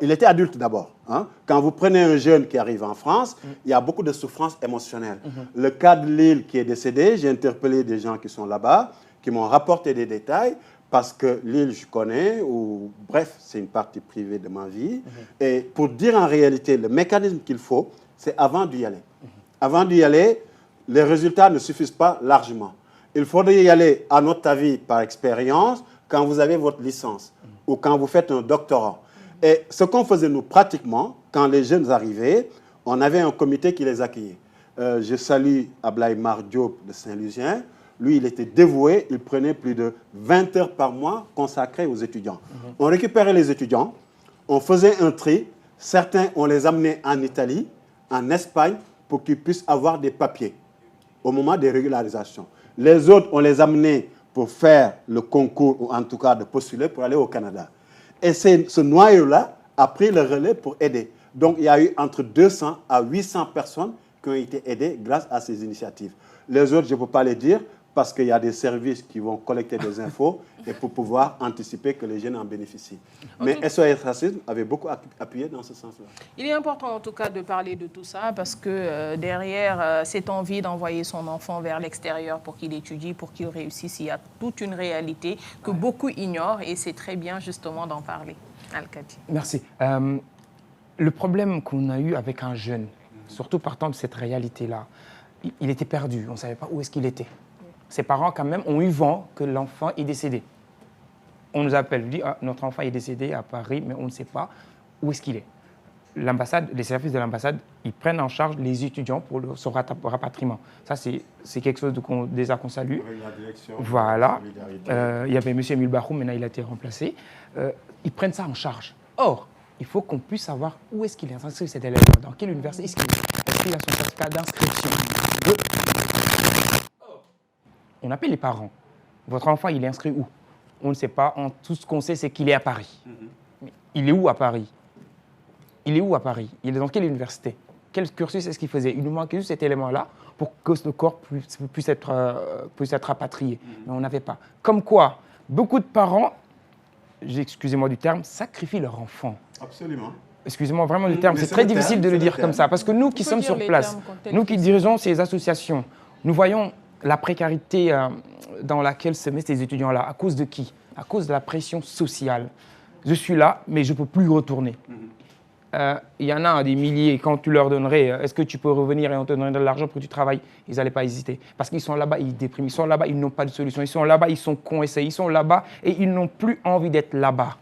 il était adulte d'abord. Hein? Quand vous prenez un jeune qui arrive en France, il y a beaucoup de souffrance émotionnelle. Le cas de Lille qui est décédé, j'ai interpellé des gens qui sont là-bas, qui m'ont rapporté des détails, parce que Lille, je connais, ou bref, c'est une partie privée de ma vie. Et pour dire en réalité, le mécanisme qu'il faut, c'est avant d'y aller. Avant d'y aller, les résultats ne suffisent pas largement. Il faudrait y aller, à notre avis, par expérience, quand vous avez votre licence ou quand vous faites un doctorat. Et ce qu'on faisait, nous, pratiquement, quand les jeunes arrivaient, on avait un comité qui les accueillait. Je salue Ablaye Mar Diop de Saint-Lucien. Lui, il était dévoué, il prenait plus de 20 heures par mois consacrées aux étudiants. On récupérait les étudiants, on faisait un tri. Certains, on les amenait en Italie, en Espagne, pour qu'ils puissent avoir des papiers au moment des régularisations. Les autres, on les amenait pour faire le concours, ou en tout cas de postuler pour aller au Canada. Et ce noyau-là a pris le relais pour aider. Donc, il y a eu entre 200 à 800 personnes qui ont été aidées grâce à ces initiatives. Les autres, je ne peux pas les dire parce qu'il y a des services qui vont collecter des infos et pour pouvoir anticiper que les jeunes en bénéficient. Mais SOS Racisme avait beaucoup appuyé dans ce sens-là. Il est important en tout cas de parler de tout ça parce que derrière cette envie d'envoyer son enfant vers l'extérieur pour qu'il étudie, pour qu'il réussisse, il y a toute une réalité que beaucoup ignorent et c'est très bien justement d'en parler. Al-Kati. Merci. Le problème qu'on a eu avec un jeune, surtout partant de cette réalité-là, il était perdu, on ne savait pas où est-ce qu'il était. Ses parents, quand même, ont eu vent que l'enfant est décédé. On nous appelle, on dit, ah, notre enfant est décédé à Paris, mais on ne sait pas où est-ce qu'il est. L'ambassade, les services de l'ambassade, ils prennent en charge les étudiants pour son rapatriement. Ça, c'est quelque chose déjà qu'on salue. Avec la direction. Voilà. Il y avait M. Emile Barou, maintenant il a été remplacé. Ils prennent ça en charge. Or, il faut qu'on puisse savoir où est-ce qu'il est inscrit cet élève, dans quelle université est-ce qu'il est. Est-ce qu'il a son certificat d'inscription? On appelle les parents. Votre enfant, il est inscrit où? On ne sait pas. Tout ce qu'on sait, c'est qu'il est à Paris. Mais il est où à Paris? Il est où à Paris? Il est dans quelle université? Quel cursus est-ce qu'il faisait? Il nous manquait juste cet élément-là pour que ce corps puisse être rapatrié. Mais on n'avait pas. Comme quoi, beaucoup de parents, excusez-moi du terme, sacrifient leur enfant. Absolument. Excusez-moi vraiment du terme, c'est très difficile de le dire comme ça. Parce que nous qui sommes sur place, nous qui dirigeons ces associations, nous voyons la précarité dans laquelle se mettent ces étudiants-là. À cause de qui? À cause de la pression sociale. Je suis là, mais je ne peux plus retourner. il y en a des milliers, quand tu leur donnerais, est-ce que tu peux revenir et on te donnerait de l'argent pour que tu travailles, ils n'allaient pas hésiter. Parce qu'ils sont là-bas, ils dépriment, ils sont là-bas, ils n'ont pas de solution, ils sont là-bas, ils sont coincés, ils sont là-bas et ils n'ont plus envie d'être là-bas.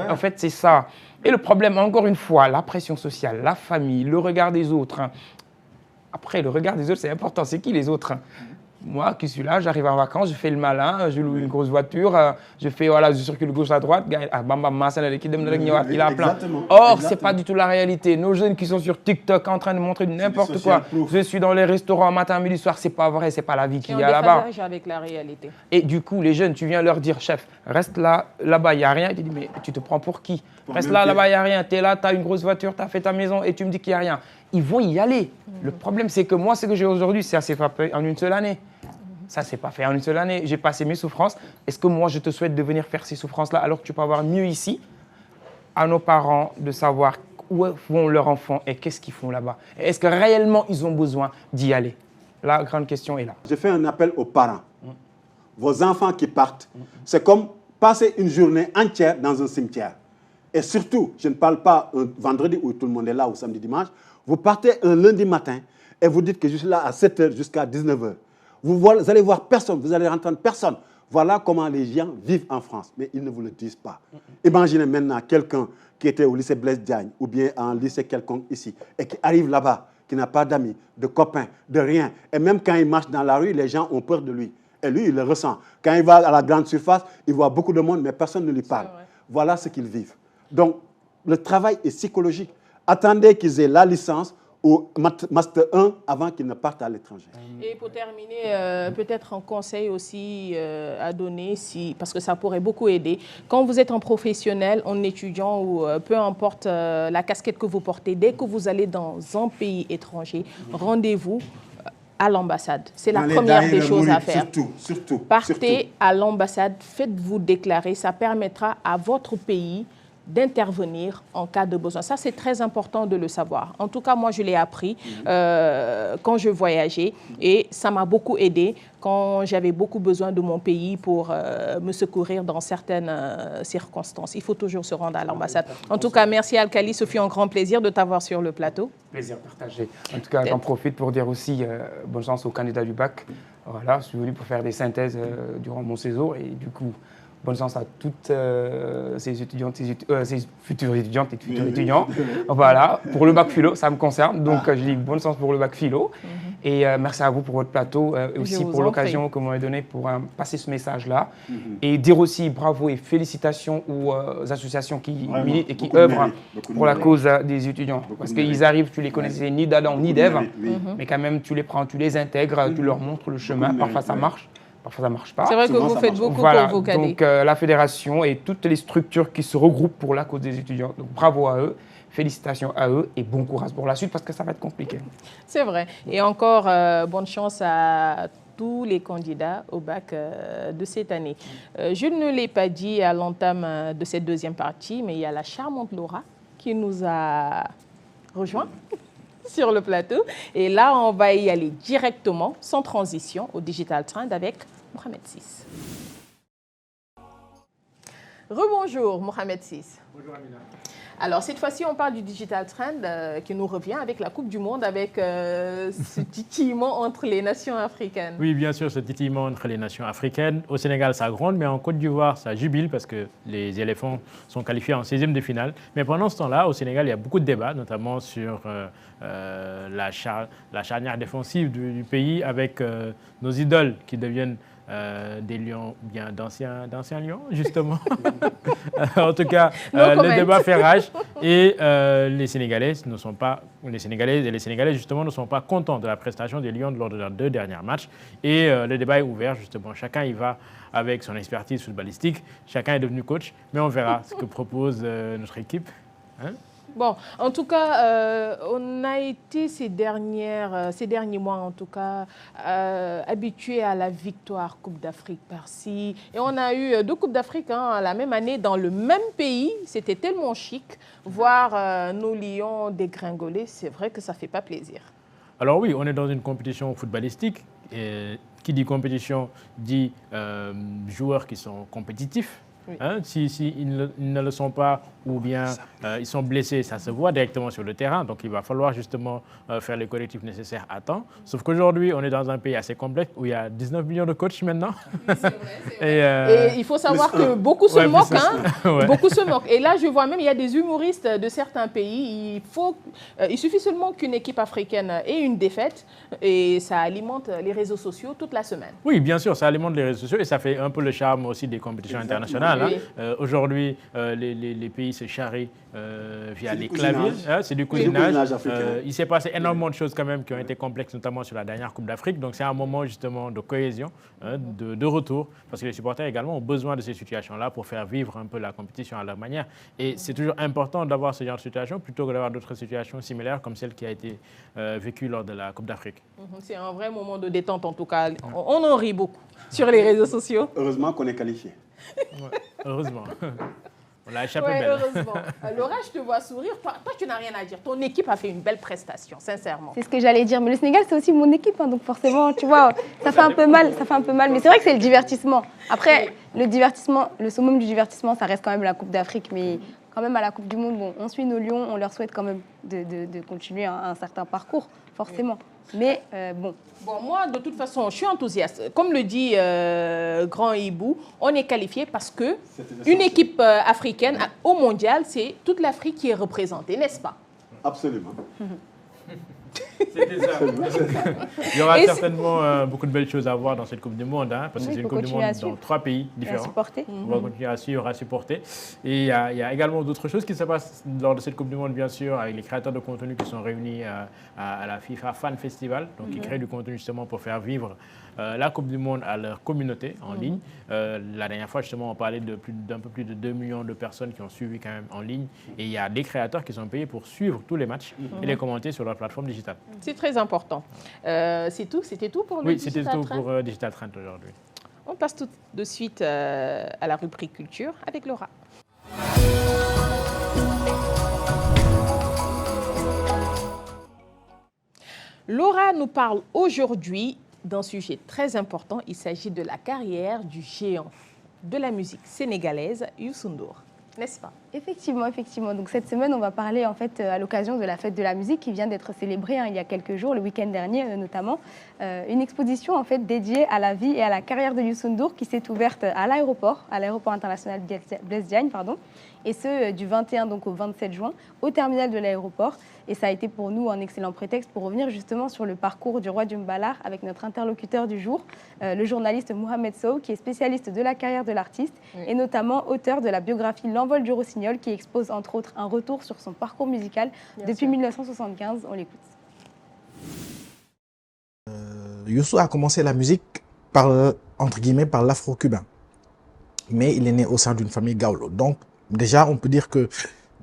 En fait, c'est ça. Et le problème, encore une fois, la pression sociale, la famille, le regard des autres. Après, le regard des autres, c'est important. C'est qui les autres? Moi qui suis là, j'arrive en vacances, je fais le malin, je loue une grosse voiture, je fais voilà, je circule gauche à droite, il a plein. Or, c'est pas du tout la réalité. Nos jeunes qui sont sur TikTok en train de montrer n'importe quoi. Je suis dans les restaurants matin, midi, soir, c'est pas vrai, c'est pas la vie qu'il y a là-bas. Avec la réalité. Et du coup, les jeunes, tu viens leur dire, chef, reste là-bas, il n'y a rien. Et tu dis, mais tu te prends pour qui? Reste là-bas, il n'y a rien. Tu es là, tu as une grosse voiture, tu as fait ta maison et tu me dis qu'il n'y a rien. Ils vont y aller. Le problème, c'est que moi, ce que j'ai aujourd'hui, c'est assez frappé en une seule année. Ça, c'est pas fait en une seule année. J'ai passé mes souffrances. Est-ce que moi, je te souhaite de venir faire ces souffrances-là alors que tu peux avoir mieux ici? À nos parents de savoir où vont leurs enfants et qu'est-ce qu'ils font là-bas. Est-ce que réellement, ils ont besoin d'y aller? La grande question est là. Je fais un appel aux parents. Vos enfants qui partent, c'est comme passer une journée entière dans un cimetière. Et surtout, je ne parle pas un vendredi où tout le monde est là ou samedi, dimanche. Vous partez un lundi matin et vous dites que je suis là à 7h jusqu'à 19h. Vous allez voir personne, vous allez entendre personne. Voilà comment les gens vivent en France, mais ils ne vous le disent pas. Imaginez maintenant quelqu'un qui était au lycée Blaise Diagne ou bien en lycée quelconque ici et qui arrive là-bas, qui n'a pas d'amis, de copains, de rien. Et même quand il marche dans la rue, les gens ont peur de lui. Et lui, il le ressent. Quand il va à la grande surface, il voit beaucoup de monde, mais personne ne lui parle. Voilà ce qu'ils vivent. Donc, le travail est psychologique. Attendez qu'ils aient la licence ou Master 1 avant qu'ils ne partent à l'étranger. Et pour terminer, peut-être un conseil aussi à donner, parce que ça pourrait beaucoup aider. Quand vous êtes un professionnel, un étudiant ou peu importe la casquette que vous portez, dès que vous allez dans un pays étranger, rendez-vous à l'ambassade. C'est la première des choses à faire. Surtout. Partez à l'ambassade, faites-vous déclarer, ça permettra à votre pays d'intervenir en cas de besoin. Ça, c'est très important de le savoir. En tout cas, moi, je l'ai appris quand je voyageais et ça m'a beaucoup aidé quand j'avais beaucoup besoin de mon pays pour me secourir dans certaines circonstances. Il faut toujours se rendre à l'ambassade. En tout cas, merci Alkali. Ce fut un grand plaisir de t'avoir sur le plateau. Plaisir partagé. En tout cas, j'en profite pour dire aussi bonne chance aux candidats du bac. Voilà, je suis venu pour faire des synthèses durant mon séjour et du coup, bonne chance à toutes ces étudiantes, ces futures étudiantes et futurs étudiants. Voilà, pour le bac philo, ça me concerne. Donc, je dis bonne chance pour le bac philo. Et merci à vous pour votre plateau et aussi pour l'occasion que vous m'avez donnée pour passer ce message-là. Et dire aussi bravo et félicitations aux associations qui militent et qui œuvrent pour la cause des étudiants. Parce qu'ils arrivent, tu les connaissais ni d'Adam ni d'Ève, mais quand même, tu les prends, tu les intègres, tu leur montres le chemin. Parfois, ça marche. Parfois, ça ne marche pas. C'est vrai que vous faites beaucoup pour vos cadets. Donc, la fédération et toutes les structures qui se regroupent pour la cause des étudiants. Donc, bravo à eux, félicitations à eux et bon courage pour la suite parce que ça va être compliqué. C'est vrai. Et encore, bonne chance à tous les candidats au bac de cette année. Je ne l'ai pas dit à l'entame de cette deuxième partie, mais il y a la charmante Laura qui nous a rejoint sur le plateau. Et là, on va y aller directement, sans transition, au Digital Trend avec Mohamed VI. Rebonjour, Mohamed VI. Bonjour, Amina. Alors, cette fois-ci, on parle du Digital Trend qui nous revient avec la Coupe du Monde, avec ce titillement entre les nations africaines. Oui, bien sûr, ce titillement entre les nations africaines. Au Sénégal, ça gronde, mais en Côte d'Ivoire, ça jubile parce que les éléphants sont qualifiés en 16e de finale. Mais pendant ce temps-là, au Sénégal, il y a beaucoup de débats, notamment sur la charnière défensive du pays avec nos idoles qui deviennent des lions, bien d'anciens lions, justement. En tout cas, le débat fait rage et les Sénégalais et les Sénégalais, justement, ne sont pas contents de la prestation des Lions lors de leurs 2 derniers matchs. Et le débat est ouvert, justement. Chacun y va avec son expertise footballistique. Chacun est devenu coach, mais on verra ce que propose notre équipe. Bon, en tout cas, on a été ces derniers mois, en tout cas, habitués à la victoire Coupe d'Afrique par-ci. Et on a eu 2 Coupes d'Afrique la même année dans le même pays. C'était tellement chic. Voir nos Lions dégringoler, c'est vrai que ça ne fait pas plaisir. Alors oui, on est dans une compétition footballistique. Et qui dit compétition dit joueurs qui sont compétitifs. Oui. Hein, si ils ne le sont pas ou bien ils sont blessés, ça se voit directement sur le terrain. Donc il va falloir justement faire les correctifs nécessaires à temps. Sauf qu'aujourd'hui, on est dans un pays assez complexe où il y a 19 millions de coachs maintenant. Oui, c'est vrai. Et il faut savoir que beaucoup se moquent. Ouais. Beaucoup se moquent. Et là, je vois même, il y a des humoristes de certains pays. Il suffit seulement qu'une équipe africaine ait une défaite et ça alimente les réseaux sociaux toute la semaine. Oui, bien sûr, ça alimente les réseaux sociaux et ça fait un peu le charme aussi des compétitions internationales. Oui. Hein. Aujourd'hui, les pays se charrient via les claviers. Hein, c'est du cousinage. Il s'est passé énormément de choses quand même qui ont été complexes, notamment sur la dernière Coupe d'Afrique. Donc c'est un moment justement de cohésion, hein, de retour, parce que les supporters également ont besoin de ces situations-là pour faire vivre un peu la compétition à leur manière. Et c'est toujours important d'avoir ce genre de situation plutôt que d'avoir d'autres situations similaires comme celle qui a été vécue lors de la Coupe d'Afrique. C'est un vrai moment de détente en tout cas. On en rit beaucoup sur les réseaux sociaux. Heureusement qu'on est qualifié. Ouais, heureusement. On l'a échappé belle. Heureusement. Laura, je te vois sourire. Toi, tu n'as rien à dire. Ton équipe a fait une belle prestation, sincèrement. C'est ce que j'allais dire. Mais le Sénégal, c'est aussi mon équipe. Hein, donc forcément, tu vois, ça fait un peu mal. Ça fait un peu mal. Mais c'est vrai que c'est le divertissement. Après, le divertissement, le summum du divertissement, ça reste quand même la Coupe d'Afrique. Mais quand même, à la Coupe du Monde, bon, on suit nos lions. On leur souhaite quand même de continuer un certain parcours, forcément. Mais bon. Bon, moi, de toute façon, je suis enthousiaste. Comme le dit Grand Hibou, on est qualifié parce que une équipe africaine au mondial, c'est toute l'Afrique qui est représentée, n'est-ce pas? Absolument. C'était ça. Il y aura certainement beaucoup de belles choses à voir dans cette Coupe du Monde, hein, parce que c'est une Coupe du Monde dans 3 pays différents. On va continuer à suivre, à supporter. Et il y a également d'autres choses qui se passent lors de cette Coupe du Monde, bien sûr, avec les créateurs de contenu qui sont réunis à la FIFA Fan Festival, donc qui créent du contenu justement pour faire vivre la Coupe du Monde à leur communauté en ligne. La dernière fois, justement, on parlait d'un peu plus de 2 millions de personnes qui ont suivi quand même en ligne. Et il y a des créateurs qui sont payés pour suivre tous les matchs et les commenter sur leur plateforme digitale. C'est très important. C'est tout? C'était tout pour le Digital Trend? Oui, c'était tout pour Digital Trend aujourd'hui. On passe tout de suite à la rubrique culture avec Laura. Laura nous parle aujourd'hui d'un sujet très important. Il s'agit de la carrière du géant de la musique sénégalaise, Youssou N'Dour. N'est-ce pas? Effectivement, effectivement. Donc cette semaine, on va parler en fait à l'occasion de la fête de la musique qui vient d'être célébrée il y a quelques jours, le week-end dernier notamment, une exposition en fait dédiée à la vie et à la carrière de Youssou N'Dour qui s'est ouverte à l'aéroport international Blaise Diagne, et ce du 21 donc au 27 juin au terminal de l'aéroport. Et ça a été pour nous un excellent prétexte pour revenir justement sur le parcours du roi du Mbalar avec notre interlocuteur du jour, le journaliste Mohamed Sow, qui est spécialiste de la carrière de l'artiste et notamment auteur de la biographie L'Envol du Rossignol, qui expose entre autres un retour sur son parcours musical depuis 1975. On l'écoute. Youssou a commencé la musique entre guillemets par l'afro-cubain, mais il est né au sein d'une famille Gawlo. Donc déjà, on peut dire que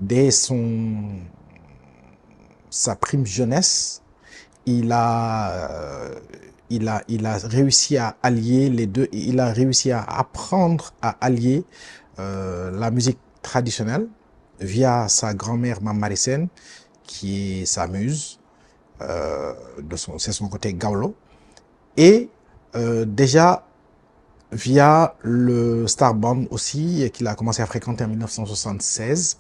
dès sa prime jeunesse, il a réussi à allier les deux. Il a réussi à apprendre à allier la musique traditionnelle via sa grand-mère Mame Marie Sène, qui est sa muse, c'est son côté Gawlo, et déjà via le Star Band aussi, qu'il a commencé à fréquenter en 1976.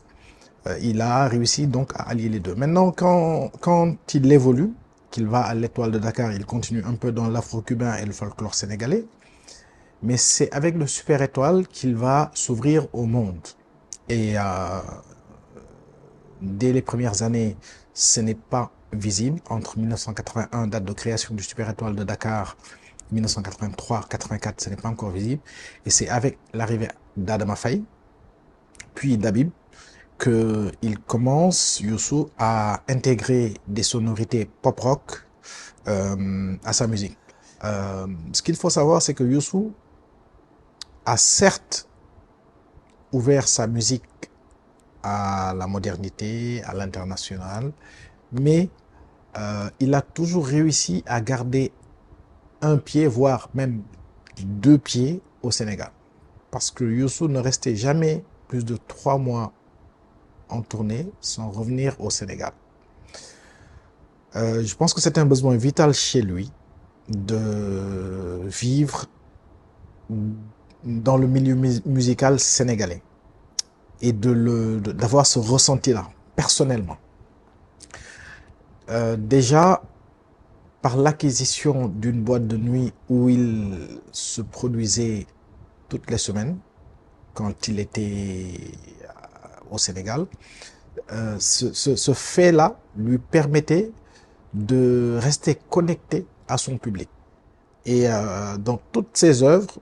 Il a réussi donc à allier les deux. Maintenant, quand il évolue, qu'il va à l'Étoile de Dakar, il continue un peu dans l'afro-cubain et le folklore sénégalais. Mais c'est avec le Super Étoile qu'il va s'ouvrir au monde. Et dès les premières années, ce n'est pas visible. Entre 1981, date de création du Super Étoile de Dakar, 1983-84, ce n'est pas encore visible. Et c'est avec l'arrivée d'Adama Faye, puis d'Habib, qu'il commence, Youssou, à intégrer des sonorités pop-rock à sa musique. Ce qu'il faut savoir, c'est que Youssou a certes ouvert sa musique à la modernité, à l'international, mais il a toujours réussi à garder un pied, voire même 2 pieds au Sénégal. Parce que Youssou ne restait jamais plus de 3 mois en tournée sans revenir au Sénégal. Je pense que c'est un besoin vital chez lui de vivre dans le milieu musical sénégalais et d'avoir ce ressenti-là, personnellement. Déjà, par l'acquisition d'une boîte de nuit où il se produisait toutes les semaines, quand il était au Sénégal, ce fait-là lui permettait de rester connecté à son public. Et dans toutes ses œuvres,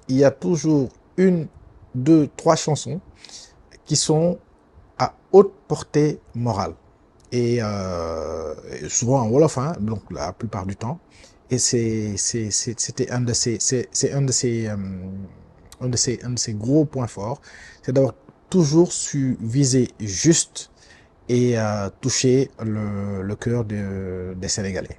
il y a toujours 1, 2, 3 chansons qui sont à haute portée morale. Et souvent en Wolof, hein, donc la plupart du temps. Et c'était un de ses gros points forts, c'est d'avoir toujours su viser juste et toucher le cœur des Sénégalais.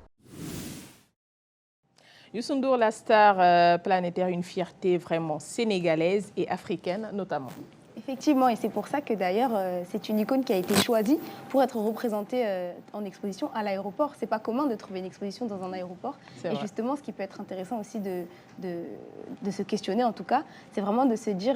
Youssou N'Dour, la star planétaire, une fierté vraiment sénégalaise et africaine notamment. Effectivement, et c'est pour ça que d'ailleurs, c'est une icône qui a été choisie pour être représentée en exposition à l'aéroport. C'est pas commun de trouver une exposition dans un aéroport. Et justement, ce qui peut être intéressant aussi de se questionner, en tout cas, c'est vraiment de se dire,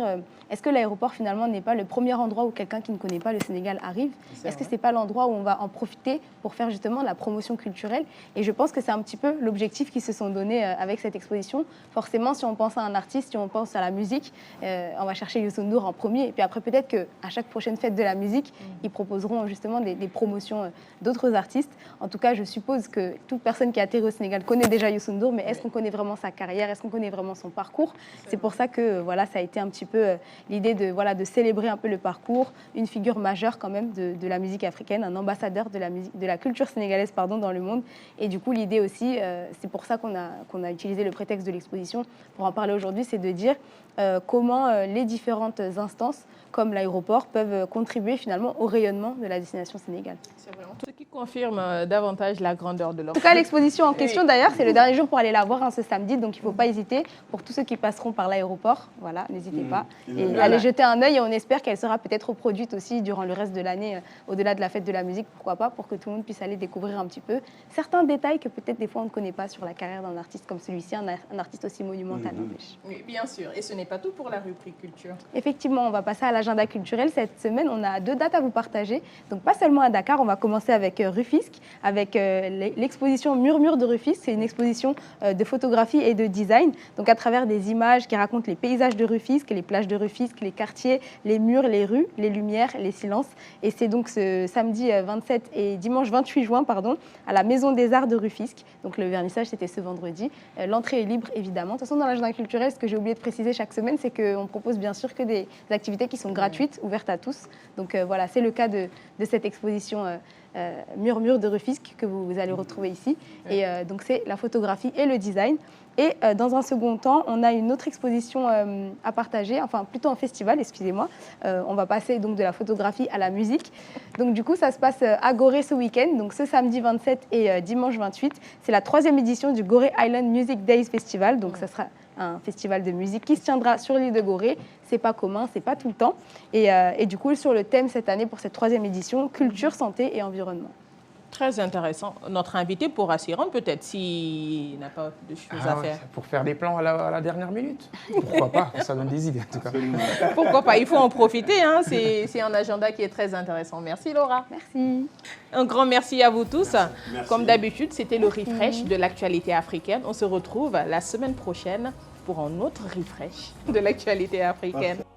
est-ce que l'aéroport finalement n'est pas le premier endroit où quelqu'un qui ne connaît pas le Sénégal arrive? Est-ce que c'est pas l'endroit où on va en profiter pour faire justement la promotion culturelle? Et je pense que c'est un petit peu l'objectif qu'ils se sont donné avec cette exposition. Forcément, si on pense à un artiste, si on pense à la musique, on va chercher Youssou N'Dour en premier. Et puis après, peut-être qu'à chaque prochaine fête de la musique, ils proposeront justement des promotions d'autres artistes. En tout cas, je suppose que toute personne qui atterrit au Sénégal connaît déjà Youssou N'Dour, mais est-ce qu'on connaît vraiment sa carrière? Est-ce qu'on connaît vraiment son parcours? C'est pour ça que voilà, ça a été un petit peu l'idée de célébrer un peu le parcours, une figure majeure quand même de la musique africaine, un ambassadeur de la culture sénégalaise dans le monde. Et du coup, l'idée aussi, c'est pour ça qu'on a utilisé le prétexte de l'exposition pour en parler aujourd'hui, c'est de dire comment les différentes instances comme l'aéroport peuvent contribuer finalement au rayonnement de la destination Sénégal. C'est vraiment ce qui confirme davantage la grandeur de l'homme. En tout cas, l'exposition en question, d'ailleurs, c'est le dernier jour pour aller la voir ce samedi, donc il ne faut pas hésiter. Pour tous ceux qui passeront par l'aéroport, voilà, n'hésitez pas. Et allez jeter un œil et on espère qu'elle sera peut-être reproduite aussi durant le reste de l'année, au-delà de la fête de la musique, pourquoi pas, pour que tout le monde puisse aller découvrir un petit peu certains détails que peut-être des fois on ne connaît pas sur la carrière d'un artiste comme celui-ci, un artiste aussi monumental. Oui, bien sûr. Et ce n'est pas tout pour la rubrique culture. Effectivement, on va passer à l'agenda culturel. Cette semaine, on a 2 dates à vous partager. Donc pas seulement à Dakar, on va commencer avec Rufisque, avec l'exposition Murmures de Rufisque. C'est une exposition de photographie et de design. Donc à travers des images qui racontent les paysages de Rufisque, les plages de Rufisque, les quartiers, les murs, les rues, les lumières, les silences. Et c'est donc ce samedi 27 et dimanche 28 juin, à la Maison des Arts de Rufisque. Donc le vernissage, c'était ce vendredi. L'entrée est libre, évidemment. De toute façon, dans l'agenda culturel, ce que j'ai oublié de préciser chaque semaine, c'est qu'on propose bien sûr que des activités qui sont gratuites, ouvertes à tous. Donc voilà, c'est le cas de cette exposition Murmures de Rufisque que vous allez retrouver ici. Et donc c'est la photographie et le design. Et dans un second temps, on a une autre exposition à partager, enfin plutôt un festival, excusez-moi. On va passer donc de la photographie à la musique. Donc du coup, ça se passe à Gorée ce week-end, donc ce samedi 27 et dimanche 28. C'est la 3e édition du Gorée Island Music Days Festival. Donc ça sera un festival de musique qui se tiendra sur l'île de Gorée. C'est pas commun, c'est pas tout le temps. Et du coup, sur le thème cette année pour cette 3e édition, culture, santé et environnement. Très intéressant. Notre invité pourra s'y rendre peut-être s'il n'a pas de choses à faire. Pour faire des plans à la dernière minute. Pourquoi pas? Ça donne des idées en tout cas. Pourquoi pas? Il faut en profiter. Hein. C'est un agenda qui est très intéressant. Merci Laura. Merci. Un grand merci à vous tous. Merci. Comme d'habitude, c'était le refresh de l'actualité africaine. On se retrouve la semaine prochaine pour un autre refresh de l'actualité africaine. Parfait.